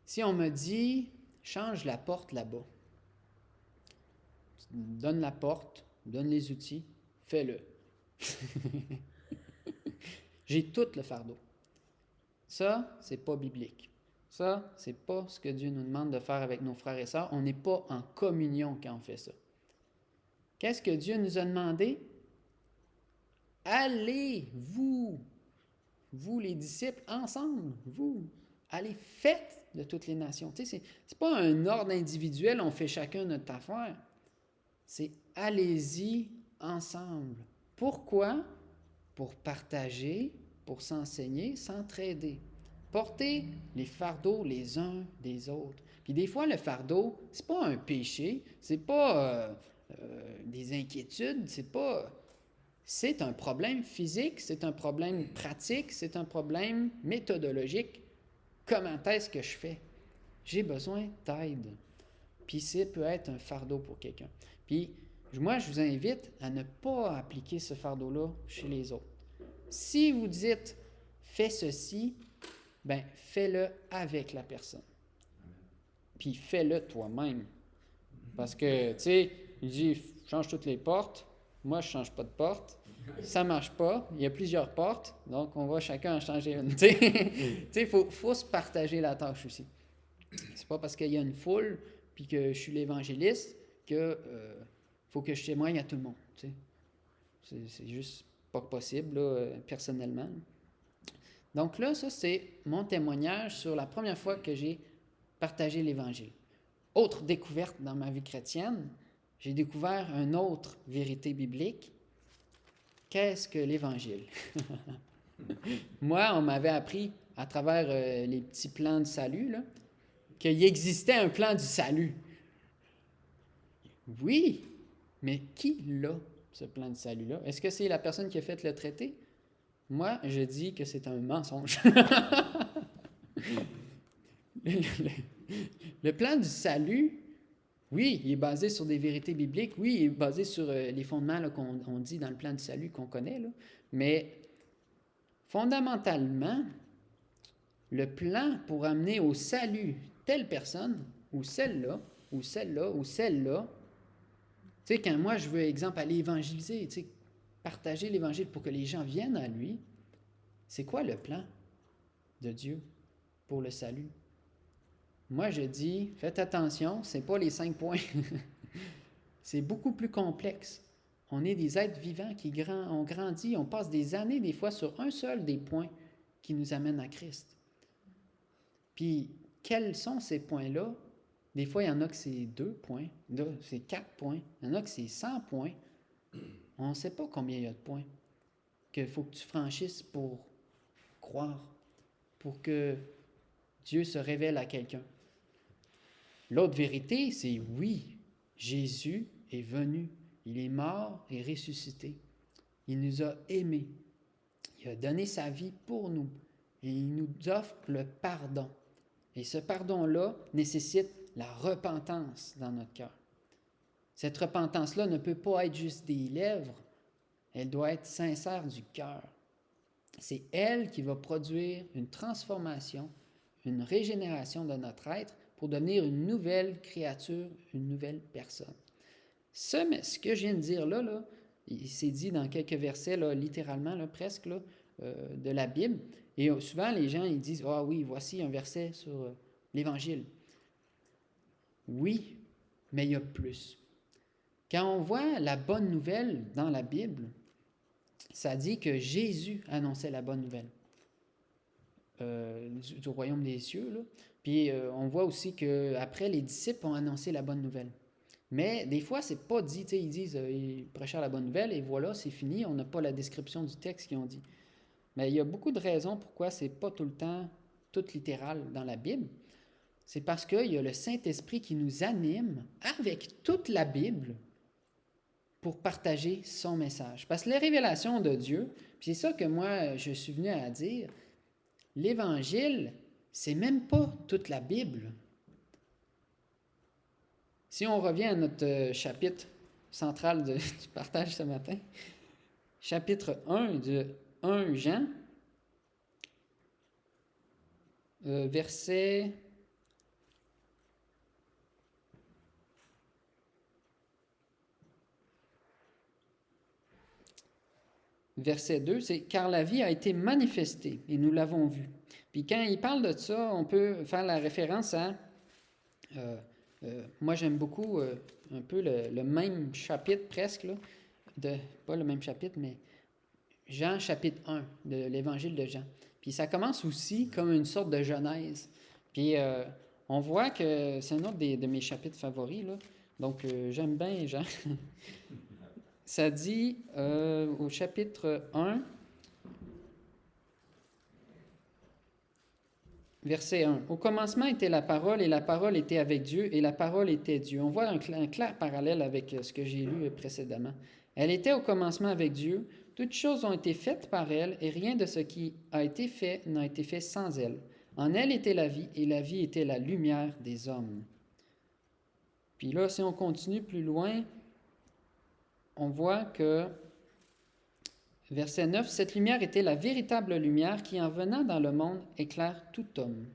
Si on me dit, change la porte là-bas, donne la porte, donne les outils, fais-le. J'ai tout le fardeau. Ça, c'est pas biblique. Ça, c'est pas ce que Dieu nous demande de faire avec nos frères et sœurs. On n'est pas en communion quand on fait ça. Qu'est-ce que Dieu nous a demandé? Allez, vous les disciples, ensemble, allez, faites de toutes les nations. Tu sais, c'est pas un ordre individuel, on fait chacun notre affaire. C'est allez-y ensemble. Pourquoi? Pour partager, pour s'enseigner, s'entraider. Porter les fardeaux les uns des autres. Puis des fois, le fardeau, c'est pas un péché, c'est pas des inquiétudes, c'est un problème physique, c'est un problème pratique, c'est un problème méthodologique. Comment est-ce que je fais? J'ai besoin d'aide. Puis ça peut être un fardeau pour quelqu'un. Puis moi, je vous invite à ne pas appliquer ce fardeau-là chez les autres. Si vous dites « fais ceci », ben fais-le avec la personne. Puis fais-le toi-même. Parce que, tu sais, il dit « change toutes les portes ». Moi, je ne change pas de porte. Ça ne marche pas. Il y a plusieurs portes. Donc, on va chacun en changer une. Tu sais, il faut se partager la tâche aussi. C'est pas parce qu'il y a une foule puis que je suis l'évangéliste que faut que je témoigne à tout le monde. Tu sais. C'est juste pas possible, là, personnellement. Donc là, ça, c'est mon témoignage sur la première fois que j'ai partagé l'Évangile. Autre découverte dans ma vie chrétienne, j'ai découvert une autre vérité biblique. Qu'est-ce que l'Évangile? Moi, on m'avait appris à travers les petits plans de salut, là, qu'il existait un plan du salut. Oui, mais qui l'a, ce plan de salut-là? Est-ce que c'est la personne qui a fait le traité? Moi, je dis que c'est un mensonge. Le plan du salut, oui, il est basé sur des vérités bibliques, oui, il est basé sur les fondements là, qu'on dit dans le plan du salut qu'on connaît, là, mais fondamentalement, le plan pour amener au salut telle personne, ou celle-là, ou celle-là, ou celle-là, tu sais, quand moi je veux, exemple, aller évangéliser, tu sais, partager l'Évangile pour que les gens viennent à lui, c'est quoi le plan de Dieu pour le salut? Moi, je dis, faites attention, ce n'est pas les 5 points. C'est beaucoup plus complexe. On est des êtres vivants on grandit, on passe des années, des fois, sur un seul des points qui nous amènent à Christ. Puis, quels sont ces points-là? Des fois, il y en a que c'est 2 points, là, c'est 4 points, il y en a que c'est 100 points. On ne sait pas combien il y a de points qu'il faut que tu franchisses pour croire, pour que Dieu se révèle à quelqu'un. L'autre vérité, c'est oui, Jésus est venu, il est mort et ressuscité. Il nous a aimés, il a donné sa vie pour nous et il nous offre le pardon. Et ce pardon-là nécessite la repentance dans notre cœur. Cette repentance-là ne peut pas être juste des lèvres, elle doit être sincère du cœur. C'est elle qui va produire une transformation, une régénération de notre être pour devenir une nouvelle créature, une nouvelle personne. Ce que je viens de dire là, il s'est dit dans quelques versets, là, littéralement, là, presque, là, de la Bible. Et souvent, les gens ils disent « Ah oui, voici un verset sur l'Évangile. » Oui, mais il y a plus. Quand on voit la bonne nouvelle dans la Bible, ça dit que Jésus annonçait la bonne nouvelle du royaume des cieux. Là. Puis on voit aussi qu'après, les disciples ont annoncé la bonne nouvelle. Mais des fois, c'est pas dit. Ils disent ils prêchèrent la bonne nouvelle et voilà, c'est fini. On n'a pas la description du texte qu'ils ont dit. Mais il y a beaucoup de raisons pourquoi c'est pas tout le temps tout littéral dans la Bible. C'est parce qu'il y a le Saint-Esprit qui nous anime avec toute la Bible pour partager son message. Parce que les révélations de Dieu, puis c'est ça que moi, je suis venu à dire, l'Évangile, c'est même pas toute la Bible. Si on revient à notre chapitre central du partage ce matin, chapitre 1 de 1 Jean, verset 2, c'est « Car la vie a été manifestée, et nous l'avons vue. » Puis quand il parle de ça, on peut faire la référence à... moi, j'aime beaucoup un peu le même chapitre presque, là, pas le même chapitre, mais Jean chapitre 1 de l'Évangile de Jean. Puis ça commence aussi comme une sorte de genèse. Puis on voit que c'est un autre de mes chapitres favoris, là. Donc j'aime bien Jean. Ça dit au chapitre 1, verset 1. « Au commencement était la parole, et la parole était avec Dieu, et la parole était Dieu. » On voit un clair parallèle avec ce que j'ai lu précédemment. « Elle était au commencement avec Dieu. Toutes choses ont été faites par elle, et rien de ce qui a été fait n'a été fait sans elle. En elle était la vie, et la vie était la lumière des hommes. » Puis là, si on continue plus loin, on voit que, verset 9, « Cette lumière était la véritable lumière qui, en venant dans le monde, éclaire tout homme.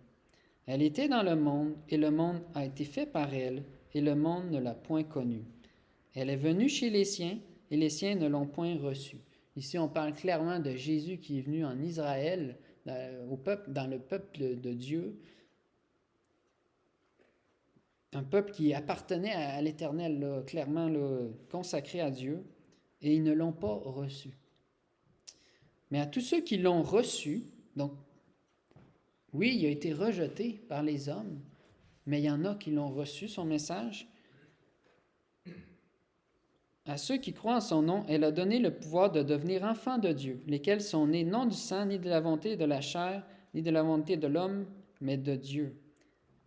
Elle était dans le monde, et le monde a été fait par elle, et le monde ne l'a point connue. Elle est venue chez les siens, et les siens ne l'ont point reçue. » Ici, on parle clairement de Jésus qui est venu en Israël, dans le peuple de Dieu, un peuple qui appartenait à l'Éternel, là, clairement là, consacré à Dieu, et ils ne l'ont pas reçu. Mais à tous ceux qui l'ont reçu, donc, oui, il a été rejeté par les hommes, mais il y en a qui l'ont reçu, son message. À ceux qui croient en son nom, elle a donné le pouvoir de devenir enfants de Dieu, lesquels sont nés non du sang, ni de la volonté de la chair, ni de la volonté de l'homme, mais de Dieu.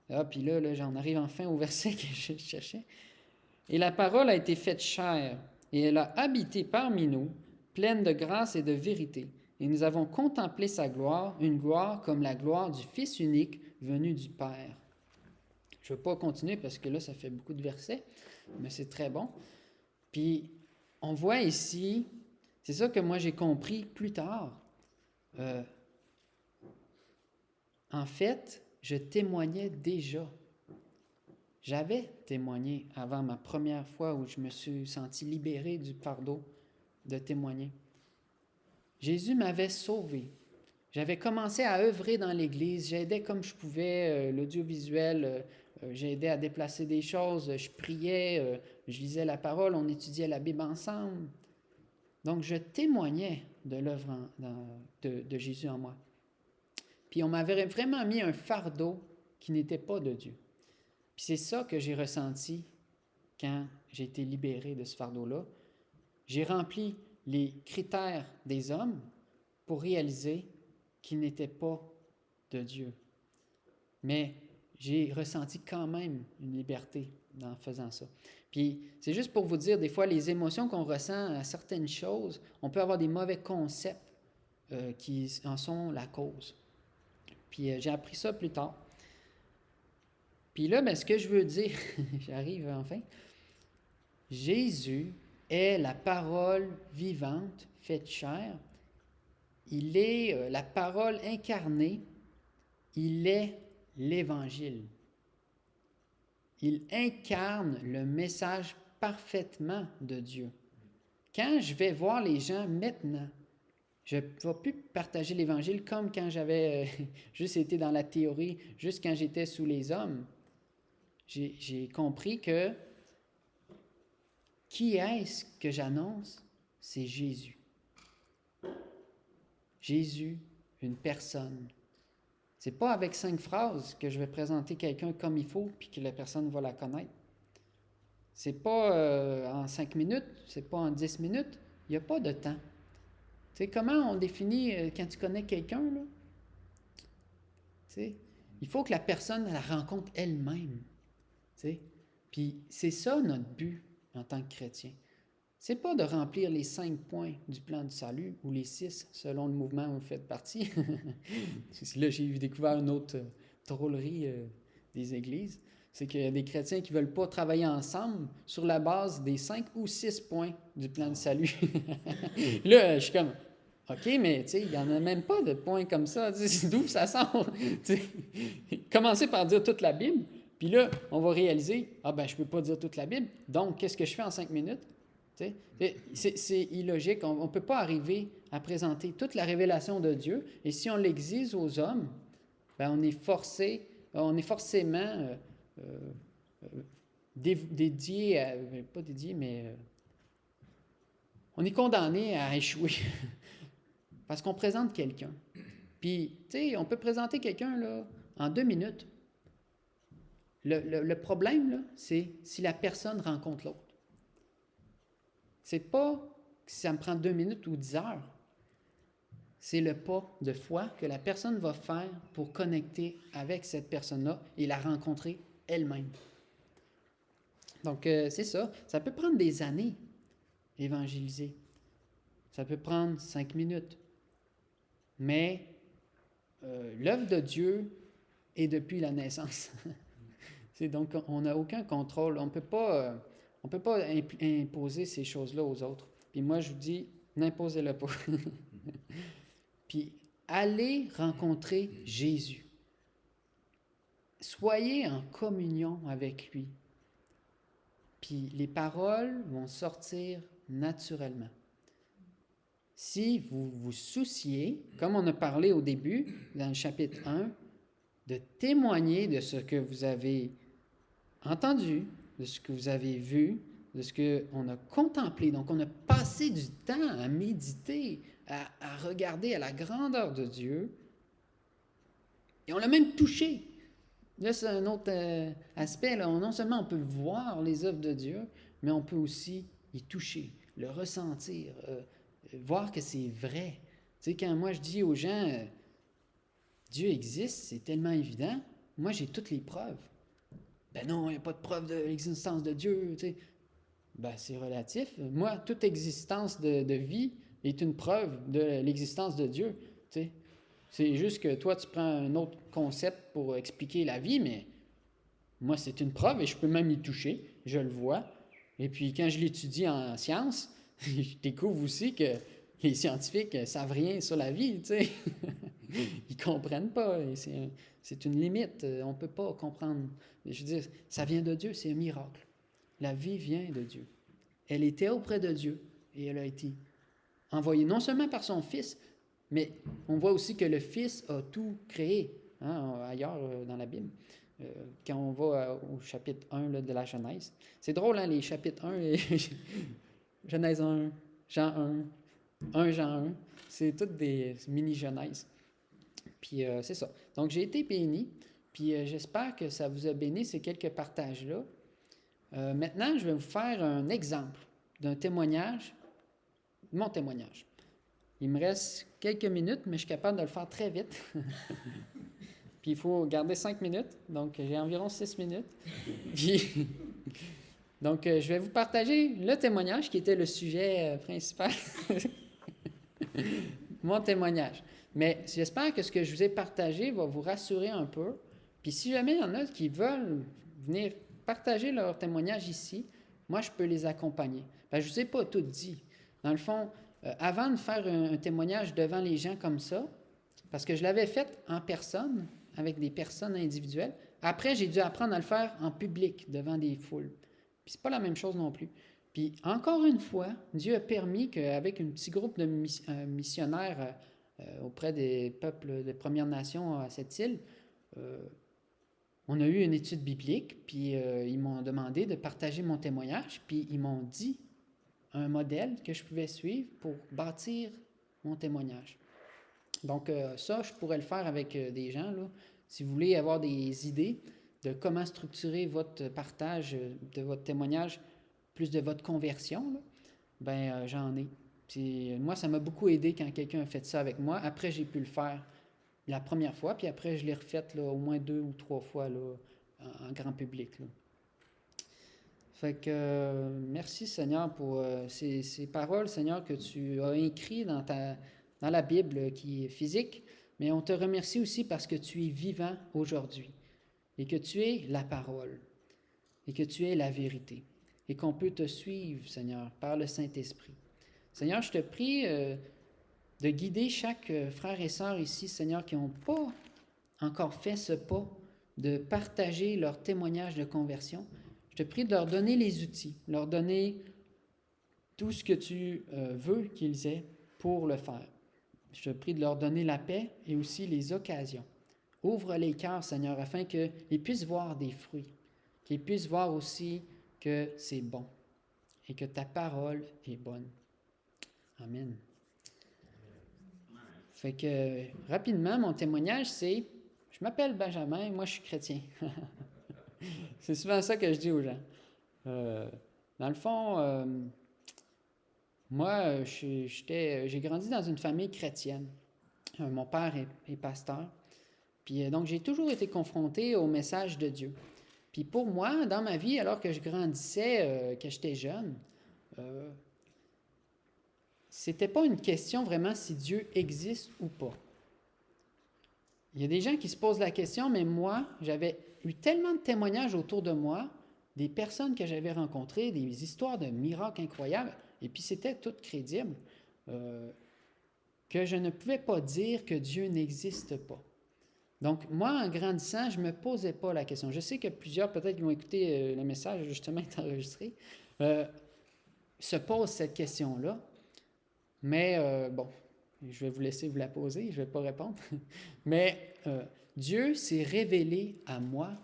Ah, puis là, j'en arrive enfin au verset que je cherchais. « Et la parole a été faite chair, et elle a habité parmi nous, pleine de grâce et de vérité. Et nous avons contemplé sa gloire, une gloire comme la gloire du Fils unique venu du Père. » Je ne veux pas continuer parce que là, ça fait beaucoup de versets, mais c'est très bon. Puis, on voit ici, c'est ça que moi j'ai compris plus tard. En fait, je témoignais déjà. J'avais témoigné avant ma première fois où je me suis senti libéré du fardeau de témoigner. Jésus m'avait sauvé. J'avais commencé à œuvrer dans l'Église. J'aidais comme je pouvais, l'audiovisuel. J'aidais à déplacer des choses. Je priais, je lisais la parole, on étudiait la Bible ensemble. Donc, je témoignais de l'œuvre de Jésus en moi. Puis on m'avait vraiment mis un fardeau qui n'était pas de Dieu. Puis c'est ça que j'ai ressenti quand j'ai été libéré de ce fardeau-là. J'ai rempli les critères des hommes pour réaliser qu'ils n'étaient pas de Dieu. Mais j'ai ressenti quand même une liberté en faisant ça. Puis c'est juste pour vous dire, des fois, les émotions qu'on ressent à certaines choses, on peut avoir des mauvais concepts qui en sont la cause. Puis j'ai appris ça plus tard. Puis là, ce que je veux dire, j'arrive enfin, Jésus est la parole vivante, faite chair. Il est la parole incarnée. Il est l'Évangile. Il incarne le message parfaitement de Dieu. Quand je vais voir les gens maintenant, je ne vais plus partager l'Évangile comme quand j'avais juste été dans la théorie, juste quand j'étais sous les hommes. J'ai compris que qui est-ce que j'annonce? C'est Jésus. Jésus, une personne. C'est pas avec 5 phrases que je vais présenter quelqu'un comme il faut puis que la personne va la connaître. C'est pas en 5 minutes, c'est pas en 10 minutes. Il n'y a pas de temps. Tu sais, comment on définit quand tu connais quelqu'un, là? Tu sais, il faut que la personne la rencontre elle-même. Tu sais? Puis c'est ça notre but en tant que chrétien. C'est pas de remplir les 5 points du plan du salut, ou les 6, selon le mouvement où vous faites partie. Là, j'ai découvert une autre drôlerie des églises. C'est qu'il y a des chrétiens qui ne veulent pas travailler ensemble sur la base des 5 ou 6 points du plan du salut. Là, je suis comme, OK, mais tu sais, il n'y en a même pas de points comme ça. Tu sais, d'où ça sort? Tu sais, commencez par dire toute la Bible, puis là, on va réaliser, ah ben, je ne peux pas dire toute la Bible, donc qu'est-ce que je fais en 5 minutes? Tu sais, c'est illogique. On ne peut pas arriver à présenter toute la révélation de Dieu, et si on l'exige aux hommes, ben, on est forcément dédié, pas dédié, mais on est condamné à échouer. Parce qu'on présente quelqu'un. Puis, tu sais, on peut présenter quelqu'un là, en 2 minutes. Le problème, là, c'est si la personne rencontre l'autre. C'est pas que ça me prend 2 minutes ou 10 heures. C'est le pas de foi que la personne va faire pour connecter avec cette personne-là et la rencontrer elle-même. Donc, c'est ça. Ça peut prendre des années, évangéliser. Ça peut prendre 5 minutes. Mais l'œuvre de Dieu est depuis la naissance. C'est donc, on n'a aucun contrôle. On ne peut pas imposer ces choses-là aux autres. Puis moi, je vous dis, n'imposez-le pas. Puis, allez rencontrer Jésus. Soyez en communion avec lui. Puis, les paroles vont sortir naturellement. Si vous vous souciez, comme on a parlé au début, dans le chapitre 1, de témoigner de ce que vous avez entendu, de ce que vous avez vu, de ce qu'on a contemplé. Donc, on a passé du temps à méditer, à regarder à la grandeur de Dieu. Et on l'a même touché. Là, c'est un autre aspect. Là. Non seulement on peut voir les œuvres de Dieu, mais on peut aussi y toucher, le ressentir, voir que c'est vrai. Tu sais, quand moi je dis aux gens, Dieu existe, c'est tellement évident, moi j'ai toutes les preuves. Ben non, il n'y a pas de preuve de l'existence de Dieu, tu sais. Ben c'est relatif. Moi, toute existence de vie est une preuve de l'existence de Dieu, tu sais. C'est juste que toi, tu prends un autre concept pour expliquer la vie, mais moi, c'est une preuve et je peux même y toucher, je le vois. Et puis, quand je l'étudie en sciences, je découvre aussi que les scientifiques ne savent rien sur la vie, tu sais. Ils ne comprennent pas. Et c'est une limite. On ne peut pas comprendre. Je veux dire, ça vient de Dieu, c'est un miracle. La vie vient de Dieu. Elle était auprès de Dieu et elle a été envoyée non seulement par son Fils, mais on voit aussi que le Fils a tout créé, hein, ailleurs dans la Bible. Quand on va au chapitre 1 là, de la Genèse. C'est drôle, hein, les chapitres 1, et Genèse 1, Jean 1 Jean 1, c'est toutes des mini-Genèse. Puis c'est ça. Donc j'ai été béni, puis j'espère que ça vous a béni, ces quelques partages-là. Maintenant, je vais vous faire un exemple d'un témoignage, mon témoignage. Il me reste quelques minutes, mais je suis capable de le faire très vite. Puis il faut garder 5 minutes, donc j'ai environ 6 minutes. Puis, donc je vais vous partager le témoignage qui était le sujet principal. Mon témoignage. Mais j'espère que ce que je vous ai partagé va vous rassurer un peu. Puis si jamais il y en a qui veulent venir partager leur témoignage ici, moi je peux les accompagner. Ben, je ne vous ai pas tout dit. Dans le fond, avant de faire un témoignage devant les gens comme ça, parce que je l'avais fait en personne, avec des personnes individuelles. Après, j'ai dû apprendre à le faire en public, devant des foules. Puis c'est pas la même chose non plus. Puis encore une fois, Dieu a permis qu'avec un petit groupe de missionnaires auprès des peuples des Premières Nations à cette île, on a eu une étude biblique, puis ils m'ont demandé de partager mon témoignage, puis ils m'ont dit un modèle que je pouvais suivre pour bâtir mon témoignage. Donc, ça, je pourrais le faire avec des gens, là. Si vous voulez avoir des idées de comment structurer votre partage de votre témoignage, plus de votre conversion, là, ben j'en ai. Puis, moi, ça m'a beaucoup aidé quand quelqu'un a fait ça avec moi. Après, j'ai pu le faire la première fois, puis après, je l'ai refait là, au moins 2 ou 3 fois là, en grand public. Là. Fait que merci Seigneur pour ces paroles, Seigneur, que tu as écrites dans la Bible qui est physique, mais on te remercie aussi parce que tu es vivant aujourd'hui et que tu es la parole et que tu es la vérité et qu'on peut te suivre, Seigneur, par le Saint-Esprit. Seigneur, je te prie de guider chaque frère et sœur ici, Seigneur, qui n'ont pas encore fait ce pas de partager leur témoignage de conversion. Je te prie de leur donner les outils, leur donner tout ce que tu veux qu'ils aient pour le faire. Je te prie de leur donner la paix et aussi les occasions. Ouvre les cœurs, Seigneur, afin qu'ils puissent voir des fruits, qu'ils puissent voir aussi que c'est bon et que ta parole est bonne. Amen. Fait que, rapidement, mon témoignage, c'est « Je m'appelle Benjamin, moi je suis chrétien. » C'est souvent ça que je dis aux gens. Dans le fond, moi, j'ai grandi dans une famille chrétienne. Mon père est pasteur. Puis donc, j'ai toujours été confronté au message de Dieu. Puis pour moi, dans ma vie, alors que je grandissais, que j'étais jeune, c'était pas une question vraiment si Dieu existe ou pas. Il y a des gens qui se posent la question, mais moi, j'avais eu tellement de témoignages autour de moi, des personnes que j'avais rencontrées, des histoires de miracles incroyables, et puis c'était tout crédible, que je ne pouvais pas dire que Dieu n'existe pas. Donc, moi, en grandissant, je ne me posais pas la question. Je sais que plusieurs, peut-être, qui vont écouter le message, justement, est enregistré, se posent cette question-là. Mais, bon, je vais vous laisser vous la poser, je ne vais pas répondre. Mais Dieu s'est révélé à moi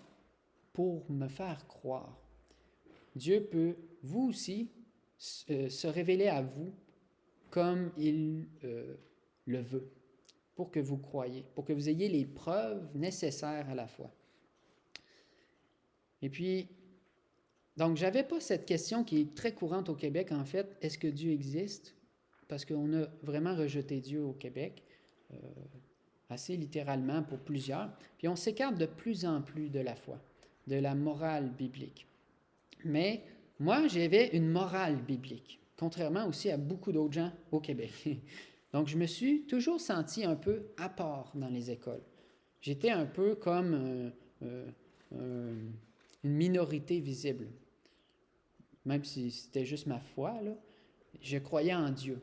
pour me faire croire. Dieu peut, vous aussi, se révéler à vous comme il le veut, pour que vous croyiez, pour que vous ayez les preuves nécessaires à la foi. Et puis, donc, je n'avais pas cette question qui est très courante au Québec, en fait, est-ce que Dieu existe? Parce qu'on a vraiment rejeté Dieu au Québec, assez littéralement pour plusieurs. Puis on s'écarte de plus en plus de la foi, de la morale biblique. Mais moi, j'avais une morale biblique, contrairement aussi à beaucoup d'autres gens au Québec. Donc, je me suis toujours senti un peu à part dans les écoles. J'étais un peu comme une minorité visible. Même si c'était juste ma foi, là, je croyais en Dieu.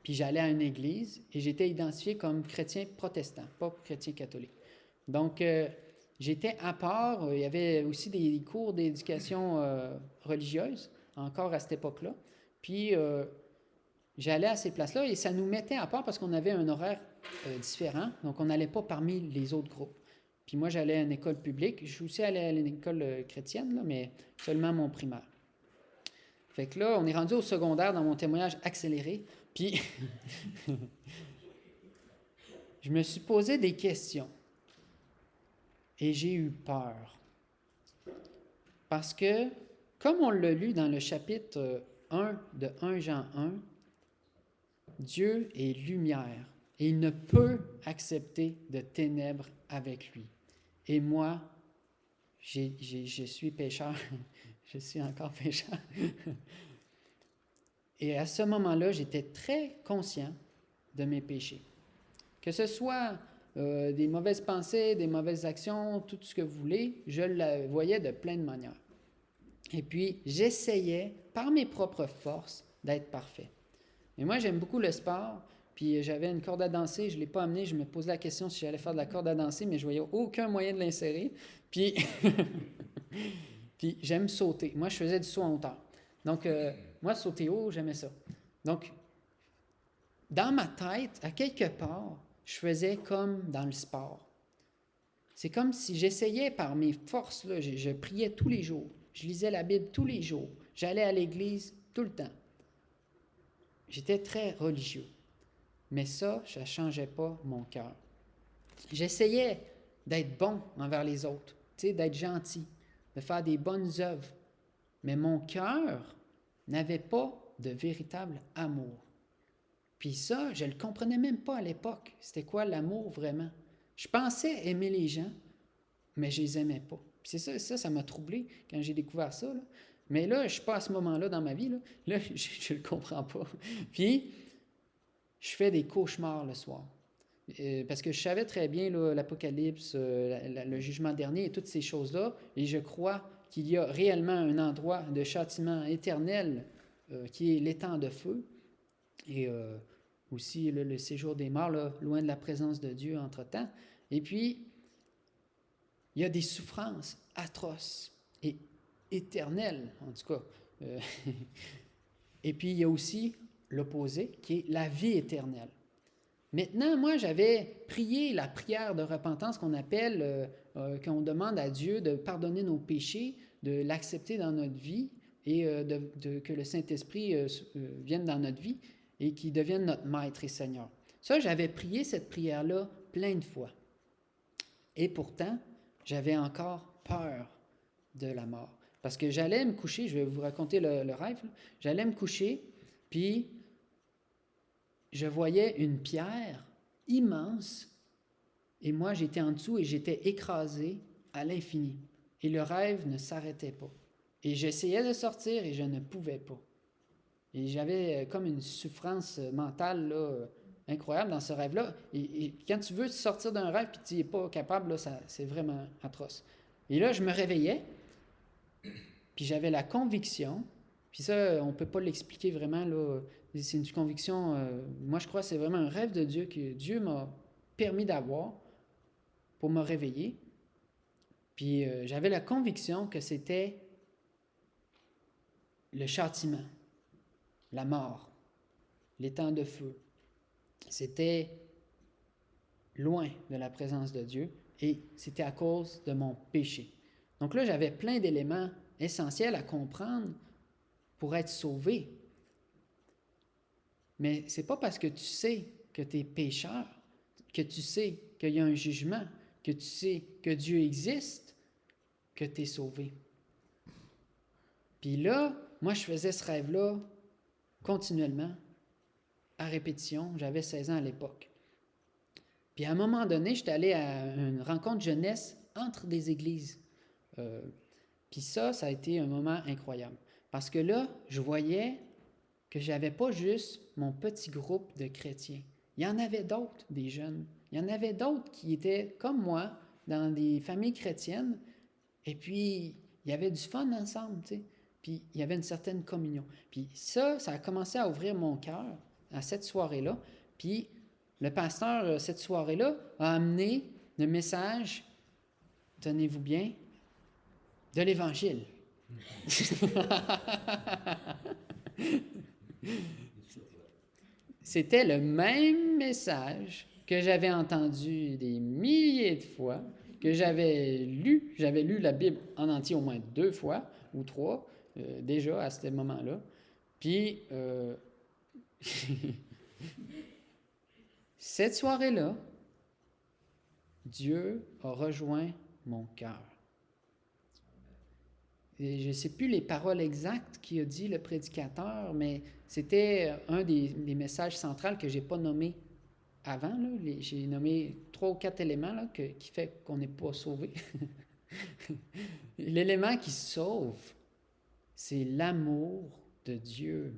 Puis j'allais à une église et j'étais identifié comme chrétien protestant, pas chrétien catholique. Donc, j'étais à part. Il y avait aussi des cours d'éducation religieuse, encore à cette époque-là. Puis, j'allais à ces places-là et ça nous mettait à part parce qu'on avait un horaire différent. Donc, on n'allait pas parmi les autres groupes. Puis moi, j'allais à une école publique. Je suis aussi allé à une école chrétienne, là, mais seulement mon primaire. Fait que là, on est rendu au secondaire dans mon témoignage accéléré. Puis, je me suis posé des questions. Et j'ai eu peur. Parce que, comme on l'a lu dans le chapitre 1 de 1 Jean 1, Dieu est lumière et il ne peut accepter de ténèbres avec lui. Et moi, je suis pécheur. Je suis encore pécheur. Et à ce moment-là, j'étais très conscient de mes péchés. Que ce soit des mauvaises pensées, des mauvaises actions, tout ce que vous voulez, je le voyais de plein de manières. Et puis, j'essayais, par mes propres forces, d'être parfait. Mais moi, j'aime beaucoup le sport, puis j'avais une corde à danser, je ne l'ai pas amenée, je me posais la question si j'allais faire de la corde à danser, mais je ne voyais aucun moyen de l'insérer. Puis, puis j'aime sauter. Moi, je faisais du saut en hauteur. Donc, moi, sauter haut, j'aimais ça. Donc, dans ma tête, à quelque part, je faisais comme dans le sport. C'est comme si j'essayais par mes forces, là, je priais tous les jours, je lisais la Bible tous les jours, j'allais à l'église tout le temps. J'étais très religieux. Mais ça ne changeait pas mon cœur. J'essayais d'être bon envers les autres, d'être gentil, de faire des bonnes œuvres. Mais mon cœur n'avait pas de véritable amour. Puis ça, je ne le comprenais même pas à l'époque. C'était quoi l'amour vraiment? Je pensais aimer les gens, mais je les aimais pas. Puis c'est ça m'a troublé quand j'ai découvert ça, là. Mais là, je ne suis pas à ce moment-là dans ma vie. Là je ne le comprends pas. Puis, je fais des cauchemars le soir. Parce que je savais très bien là, l'Apocalypse, le jugement dernier et toutes ces choses-là. Et je crois qu'il y a réellement un endroit de châtiment éternel qui est l'étang de feu. Et aussi le séjour des morts, là, loin de la présence de Dieu entre-temps. Et puis, il y a des souffrances atroces et éternelles, en tout cas. Et puis, il y a aussi l'opposé, qui est la vie éternelle. Maintenant, moi, j'avais prié la prière de repentance qu'on appelle, qu'on demande à Dieu de pardonner nos péchés, de l'accepter dans notre vie et que le Saint-Esprit vienne dans notre vie et qu'il devienne notre Maître et Seigneur. Ça, j'avais prié cette prière-là plein de fois. Et pourtant, j'avais encore peur de la mort. Parce que j'allais me coucher, je vais vous raconter le rêve, là. J'allais me coucher, puis je voyais une pierre immense, et moi j'étais en dessous et j'étais écrasé à l'infini. Et le rêve ne s'arrêtait pas. Et j'essayais de sortir et je ne pouvais pas. Et j'avais comme une souffrance mentale là, incroyable dans ce rêve-là. Et quand tu veux sortir d'un rêve et tu n'es pas capable, là, c'est vraiment atroce. Et là, je me réveillais, puis j'avais la conviction, puis ça, on ne peut pas l'expliquer vraiment, là, c'est une conviction, moi je crois que c'est vraiment un rêve de Dieu que Dieu m'a permis d'avoir pour me réveiller. Puis j'avais la conviction que c'était le châtiment, la mort, l'étang de feu. C'était loin de la présence de Dieu et c'était à cause de mon péché. Donc là, j'avais plein d'éléments essentiels à comprendre pour être sauvé. Mais ce n'est pas parce que tu sais que tu es pécheur, que tu sais qu'il y a un jugement, que tu sais que Dieu existe, que tu es sauvé. Puis là, moi, je faisais ce rêve-là continuellement, à répétition. J'avais 16 ans à l'époque. Puis à un moment donné, j'étais allé à une rencontre jeunesse entre des églises. Puis ça a été un moment incroyable. Parce que là, je voyais que je n'avais pas juste mon petit groupe de chrétiens. Il y en avait d'autres, des jeunes. Il y en avait d'autres qui étaient comme moi, dans des familles chrétiennes. Et puis, il y avait du fun ensemble, tu sais. Puis, il y avait une certaine communion. Puis ça a commencé à ouvrir mon cœur à cette soirée-là. Puis, le pasteur, cette soirée-là, a amené le message, tenez-vous bien, de l'Évangile. C'était le même message que j'avais entendu des milliers de fois, que j'avais lu. J'avais lu la Bible en entier au moins 2 fois ou 3 déjà à ce moment-là. Puis, cette soirée-là, Dieu a rejoint mon cœur. Et je ne sais plus les paroles exactes qu'a dit le prédicateur, mais c'était un des messages centraux que je n'ai pas nommé avant. Là. J'ai nommé 3 ou 4 éléments là, qui fait qu'on n'est pas sauvé. L'élément qui sauve, c'est l'amour de Dieu.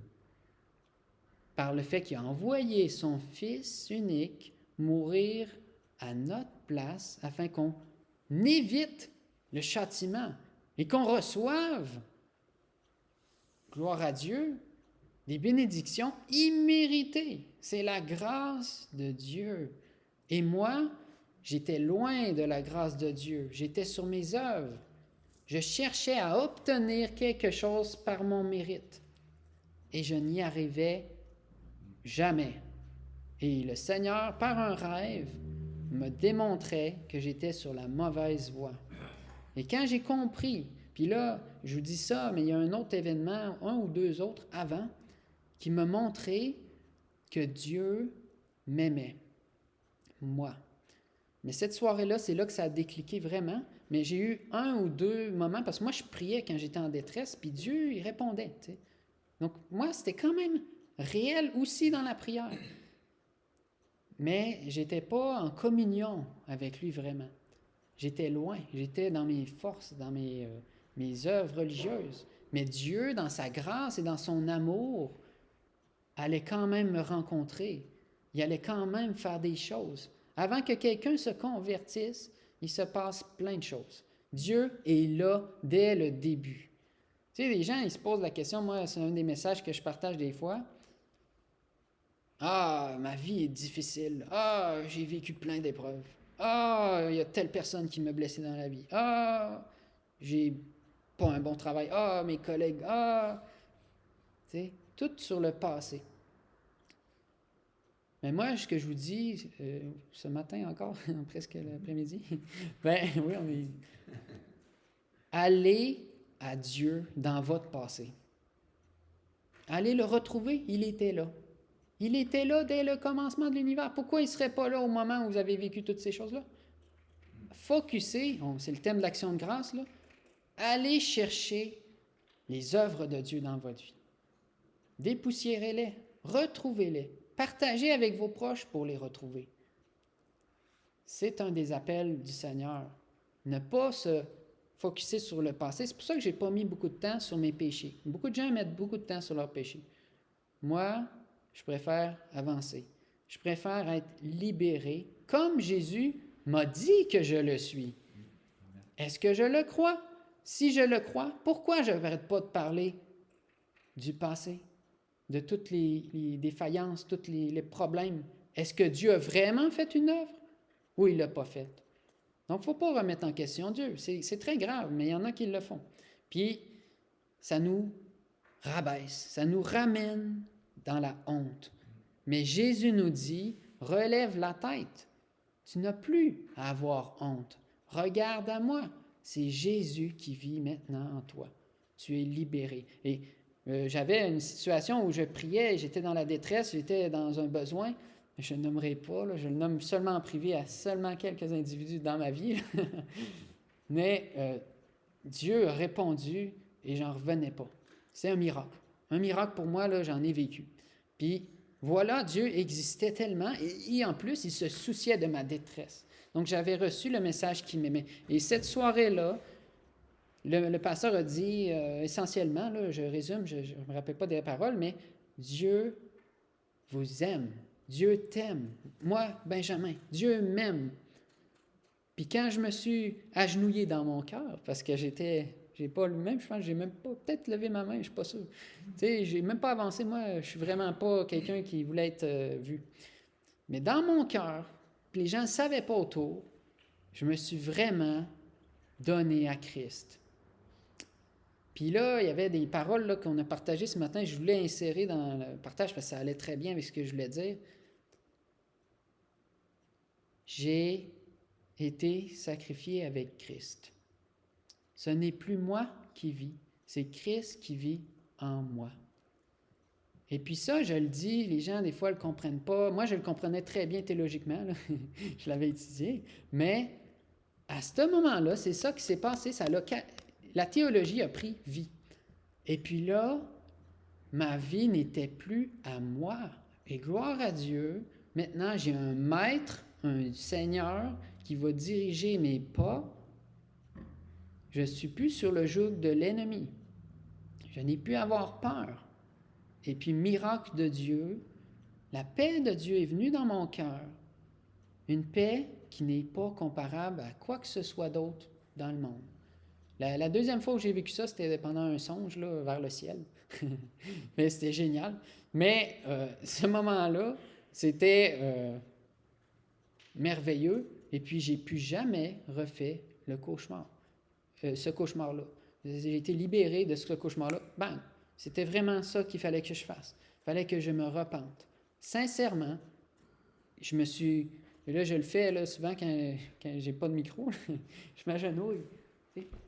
Par le fait qu'il a envoyé son Fils unique mourir à notre place afin qu'on évite le châtiment et qu'on reçoive, gloire à Dieu, des bénédictions imméritées. C'est la grâce de Dieu. Et moi, j'étais loin de la grâce de Dieu. J'étais sur mes œuvres. Je cherchais à obtenir quelque chose par mon mérite. Et je n'y arrivais jamais. Et le Seigneur, par un rêve, me démontrait que j'étais sur la mauvaise voie. Et quand j'ai compris, puis là, je vous dis ça, mais il y a un autre événement, 1 ou 2 autres avant, qui m'a montré que Dieu m'aimait, moi. Mais cette soirée-là, c'est là que ça a décliqué vraiment. Mais j'ai eu 1 ou 2 moments, parce que moi, je priais quand j'étais en détresse, puis Dieu, il répondait. Tu sais. Donc, moi, c'était quand même réel aussi dans la prière. Mais je n'étais pas en communion avec lui vraiment. J'étais loin, j'étais dans mes forces, dans mes œuvres religieuses. Mais Dieu, dans sa grâce et dans son amour, allait quand même me rencontrer. Il allait quand même faire des choses. Avant que quelqu'un se convertisse, il se passe plein de choses. Dieu est là dès le début. Tu sais, les gens, ils se posent la question, moi, c'est un des messages que je partage des fois. Ah, ma vie est difficile. Ah, j'ai vécu plein d'épreuves. Ah, il y a telle personne qui m'a blessé dans la vie. Ah, j'ai pas un bon travail. Ah, mes collègues. Ah, tu sais, tout sur le passé. Mais moi, ce que je vous dis, ce matin encore, presque l'après-midi, ben oui, on est. Allez à Dieu dans votre passé. Allez le retrouver, il était là. Il était là dès le commencement de l'univers. Pourquoi il ne serait pas là au moment où vous avez vécu toutes ces choses-là? Focussez, c'est le thème de l'action de grâce, là. Allez chercher les œuvres de Dieu dans votre vie. Dépoussiérez-les, retrouvez-les, partagez avec vos proches pour les retrouver. C'est un des appels du Seigneur. Ne pas se focuser sur le passé. C'est pour ça que je n'ai pas mis beaucoup de temps sur mes péchés. Beaucoup de gens mettent beaucoup de temps sur leurs péchés. Moi, je préfère avancer. Je préfère être libéré comme Jésus m'a dit que je le suis. Est-ce que je le crois? Si je le crois, pourquoi je n'arrête pas de parler du passé, de toutes les défaillances, tous les problèmes? Est-ce que Dieu a vraiment fait une œuvre ou il ne l'a pas faite? Donc, il ne faut pas remettre en question Dieu. C'est très grave, mais il y en a qui le font. Puis, ça nous rabaisse, ça nous ramène dans la honte. Mais Jésus nous dit, relève la tête. Tu n'as plus à avoir honte. Regarde à moi. C'est Jésus qui vit maintenant en toi. Tu es libéré. Et j'avais une situation où je priais, j'étais dans la détresse, j'étais dans un besoin. Je ne nommerai pas, là, je le nomme seulement en privé à seulement quelques individus dans ma vie. Mais Dieu a répondu et j'en revenais pas. C'est un miracle. Un miracle pour moi, là, j'en ai vécu. Puis voilà, Dieu existait tellement et en plus, il se souciait de ma détresse. Donc, j'avais reçu le message qu'il m'aimait. Et cette soirée-là, le pasteur a dit essentiellement, là, je résume, je ne me rappelle pas des paroles, mais Dieu vous aime. Dieu t'aime. Moi, Benjamin, Dieu m'aime. Puis quand je me suis agenouillé dans mon cœur, parce que j'ai pas lui-même, je pense que j'ai même pas peut-être levé ma main, je suis pas sûr. Tu sais, j'ai même pas avancé, moi, je suis vraiment pas quelqu'un qui voulait être vu. Mais dans mon cœur, puis les gens ne savaient pas autour, je me suis vraiment donné à Christ. Puis là, il y avait des paroles là, qu'on a partagées ce matin, je voulais insérer dans le partage parce que ça allait très bien avec ce que je voulais dire. J'ai été sacrifié avec Christ. Ce n'est plus moi qui vis, c'est Christ qui vit en moi. Et puis ça, je le dis, les gens, des fois, ne le comprennent pas. Moi, je le comprenais très bien théologiquement, là. Je l'avais étudié. Mais à ce moment-là, c'est ça qui s'est passé. La théologie a pris vie. Et puis là, ma vie n'était plus à moi. Et gloire à Dieu, maintenant, j'ai un maître, un Seigneur qui va diriger mes pas. Je ne suis plus sur le joug de l'ennemi. Je n'ai plus à avoir peur. Et puis, miracle de Dieu, la paix de Dieu est venue dans mon cœur. Une paix qui n'est pas comparable à quoi que ce soit d'autre dans le monde. La deuxième fois où j'ai vécu ça, c'était pendant un songe là, vers le ciel. Mais c'était génial. Mais ce moment-là, c'était merveilleux. Et puis, j'ai plus jamais refait le cauchemar. Ce cauchemar-là. J'ai été libéré de ce cauchemar-là. Bang! C'était vraiment ça qu'il fallait que je fasse. Il fallait que je me repente. Sincèrement, je me suis... Et là, je le fais là, souvent quand j'ai pas de micro. Je m'agenouille.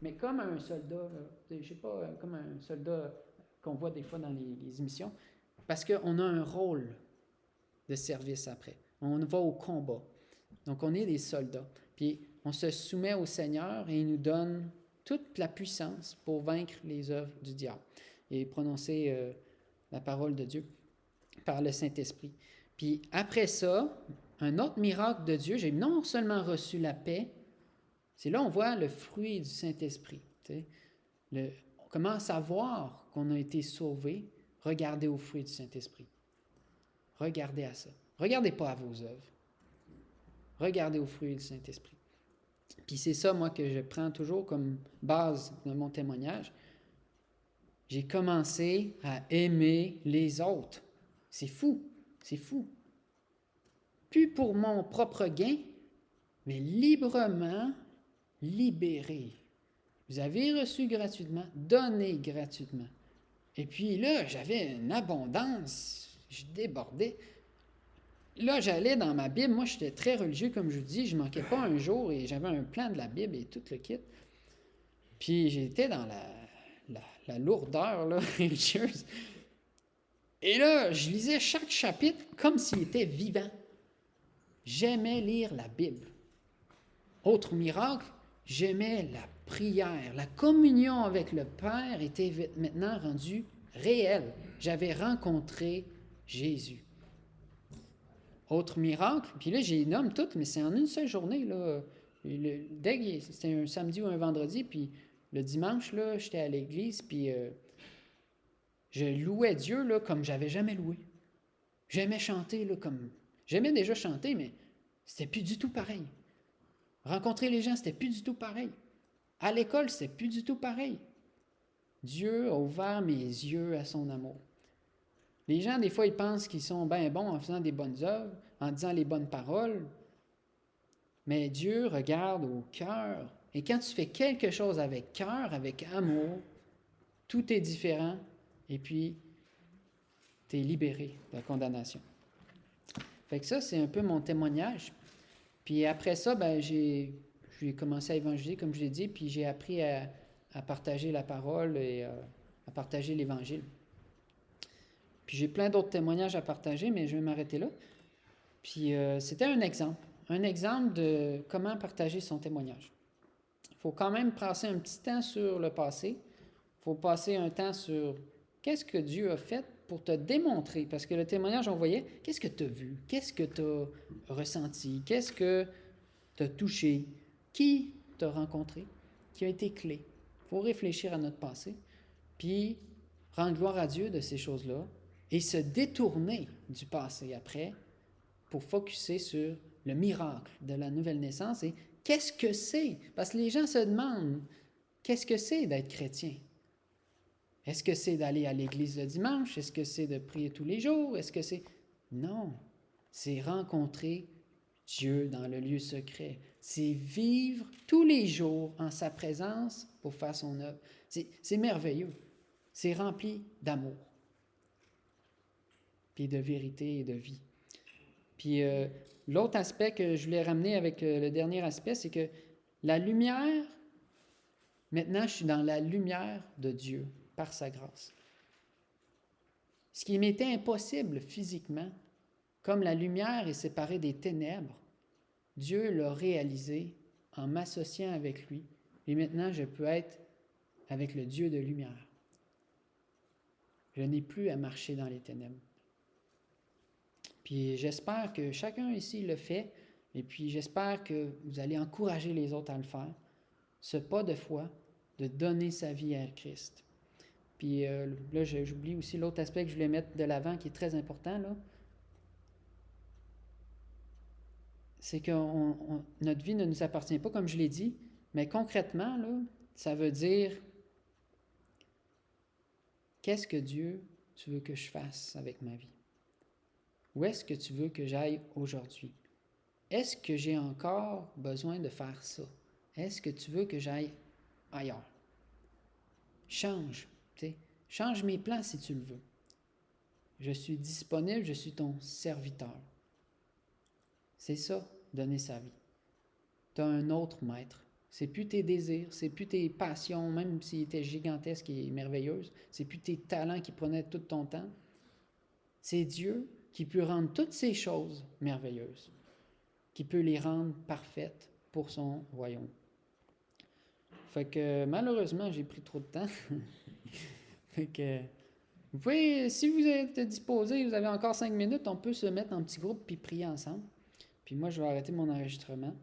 Mais comme un soldat, je sais pas, comme un soldat qu'on voit des fois dans les émissions, parce qu'on a un rôle de service après. On va au combat. Donc, on est des soldats. Puis, on se soumet au Seigneur et il nous donne toute la puissance pour vaincre les œuvres du diable et prononcer la parole de Dieu par le Saint-Esprit. Puis après ça, un autre miracle de Dieu, j'ai non seulement reçu la paix, c'est là on voit le fruit du Saint-Esprit. On commence à voir qu'on a été sauvé. Regardez au fruit du Saint-Esprit. Regardez à ça. Regardez pas à vos œuvres. Regardez au fruit du Saint-Esprit. Puis c'est ça, moi, que je prends toujours comme base de mon témoignage. J'ai commencé à aimer les autres. C'est fou. C'est fou. Plus pour mon propre gain, mais librement libéré. Vous avez reçu gratuitement, donné gratuitement. Et puis là, j'avais une abondance, je débordais. Là, j'allais dans ma Bible, moi j'étais très religieux, comme je vous dis, je ne manquais pas un jour et j'avais un plan de la Bible et tout le kit. Puis j'étais dans la lourdeur là, religieuse. Et là, je lisais chaque chapitre comme s'il était vivant. J'aimais lire la Bible. Autre miracle, j'aimais la prière. La communion avec le Père était maintenant rendue réelle. J'avais rencontré Jésus. Autre miracle, puis là, j'ai nomme toutes, mais c'est en une seule journée. Là. C'était un samedi ou un vendredi, puis le dimanche, là, j'étais à l'église, puis je louais Dieu là, comme j'avais jamais loué. J'aimais chanter là, comme... J'aimais déjà chanter, mais c'était plus du tout pareil. Rencontrer les gens, c'était plus du tout pareil. À l'école, c'était plus du tout pareil. Dieu a ouvert mes yeux à son amour. Les gens, des fois, ils pensent qu'ils sont bien bons en faisant des bonnes œuvres, en disant les bonnes paroles. Mais Dieu regarde au cœur. Et quand tu fais quelque chose avec cœur, avec amour, tout est différent. Et puis, tu es libéré de la condamnation. Fait que ça, c'est un peu mon témoignage. Puis après ça, ben, j'ai commencé à évangéliser, comme je l'ai dit, puis j'ai appris à partager la parole et à partager l'Évangile. Puis j'ai plein d'autres témoignages à partager, mais je vais m'arrêter là. Puis c'était un exemple de comment partager son témoignage. Il faut quand même passer un petit temps sur le passé. Il faut passer un temps sur qu'est-ce que Dieu a fait pour te démontrer. Parce que le témoignage, on voyait, qu'est-ce que tu as vu? Qu'est-ce que tu as ressenti? Qu'est-ce que tu as touché? Qui t'a rencontré? Qui a été clé? Il faut réfléchir à notre passé, puis rendre gloire à Dieu de ces choses-là et se détourner du passé après pour focusser sur le miracle de la nouvelle naissance et qu'est-ce que c'est? Parce que les gens se demandent, qu'est-ce que c'est d'être chrétien? Est-ce que c'est d'aller à l'église le dimanche? Est-ce que c'est de prier tous les jours? Est-ce que c'est... Non, c'est rencontrer Dieu dans le lieu secret. C'est vivre tous les jours en sa présence pour faire son œuvre. C'est merveilleux. C'est rempli d'amour, puis de vérité et de vie. Puis l'autre aspect que je voulais ramener avec le dernier aspect, c'est que la lumière, maintenant je suis dans la lumière de Dieu par sa grâce. Ce qui m'était impossible physiquement, comme la lumière est séparée des ténèbres, Dieu l'a réalisé en m'associant avec lui. Et maintenant, je peux être avec le Dieu de lumière. Je n'ai plus à marcher dans les ténèbres. Puis j'espère que chacun ici le fait, et puis j'espère que vous allez encourager les autres à le faire. Ce pas de foi, de donner sa vie à Christ. Puis là, j'oublie aussi l'autre aspect que je voulais mettre de l'avant qui est très important, là. C'est que notre vie ne nous appartient pas, comme je l'ai dit, mais concrètement, là, ça veut dire qu'est-ce que Dieu, tu veux que je fasse avec ma vie? Où est-ce que tu veux que j'aille aujourd'hui? Est-ce que j'ai encore besoin de faire ça? Est-ce que tu veux que j'aille ailleurs? Change, tu sais, change mes plans si tu le veux. Je suis disponible, je suis ton serviteur. C'est ça, donner sa vie. Tu as un autre maître. C'est plus tes désirs, c'est plus tes passions, même s'ils étaient gigantesques et merveilleuses. C'est plus tes talents qui prenaient tout ton temps. C'est Dieu qui peut rendre toutes ces choses merveilleuses, qui peut les rendre parfaites pour son royaume. Fait que malheureusement, j'ai pris trop de temps. Fait que vous pouvez, si vous êtes disposé, vous avez encore 5 minutes, on peut se mettre en petit groupe puis prier ensemble. Puis moi, je vais arrêter mon enregistrement.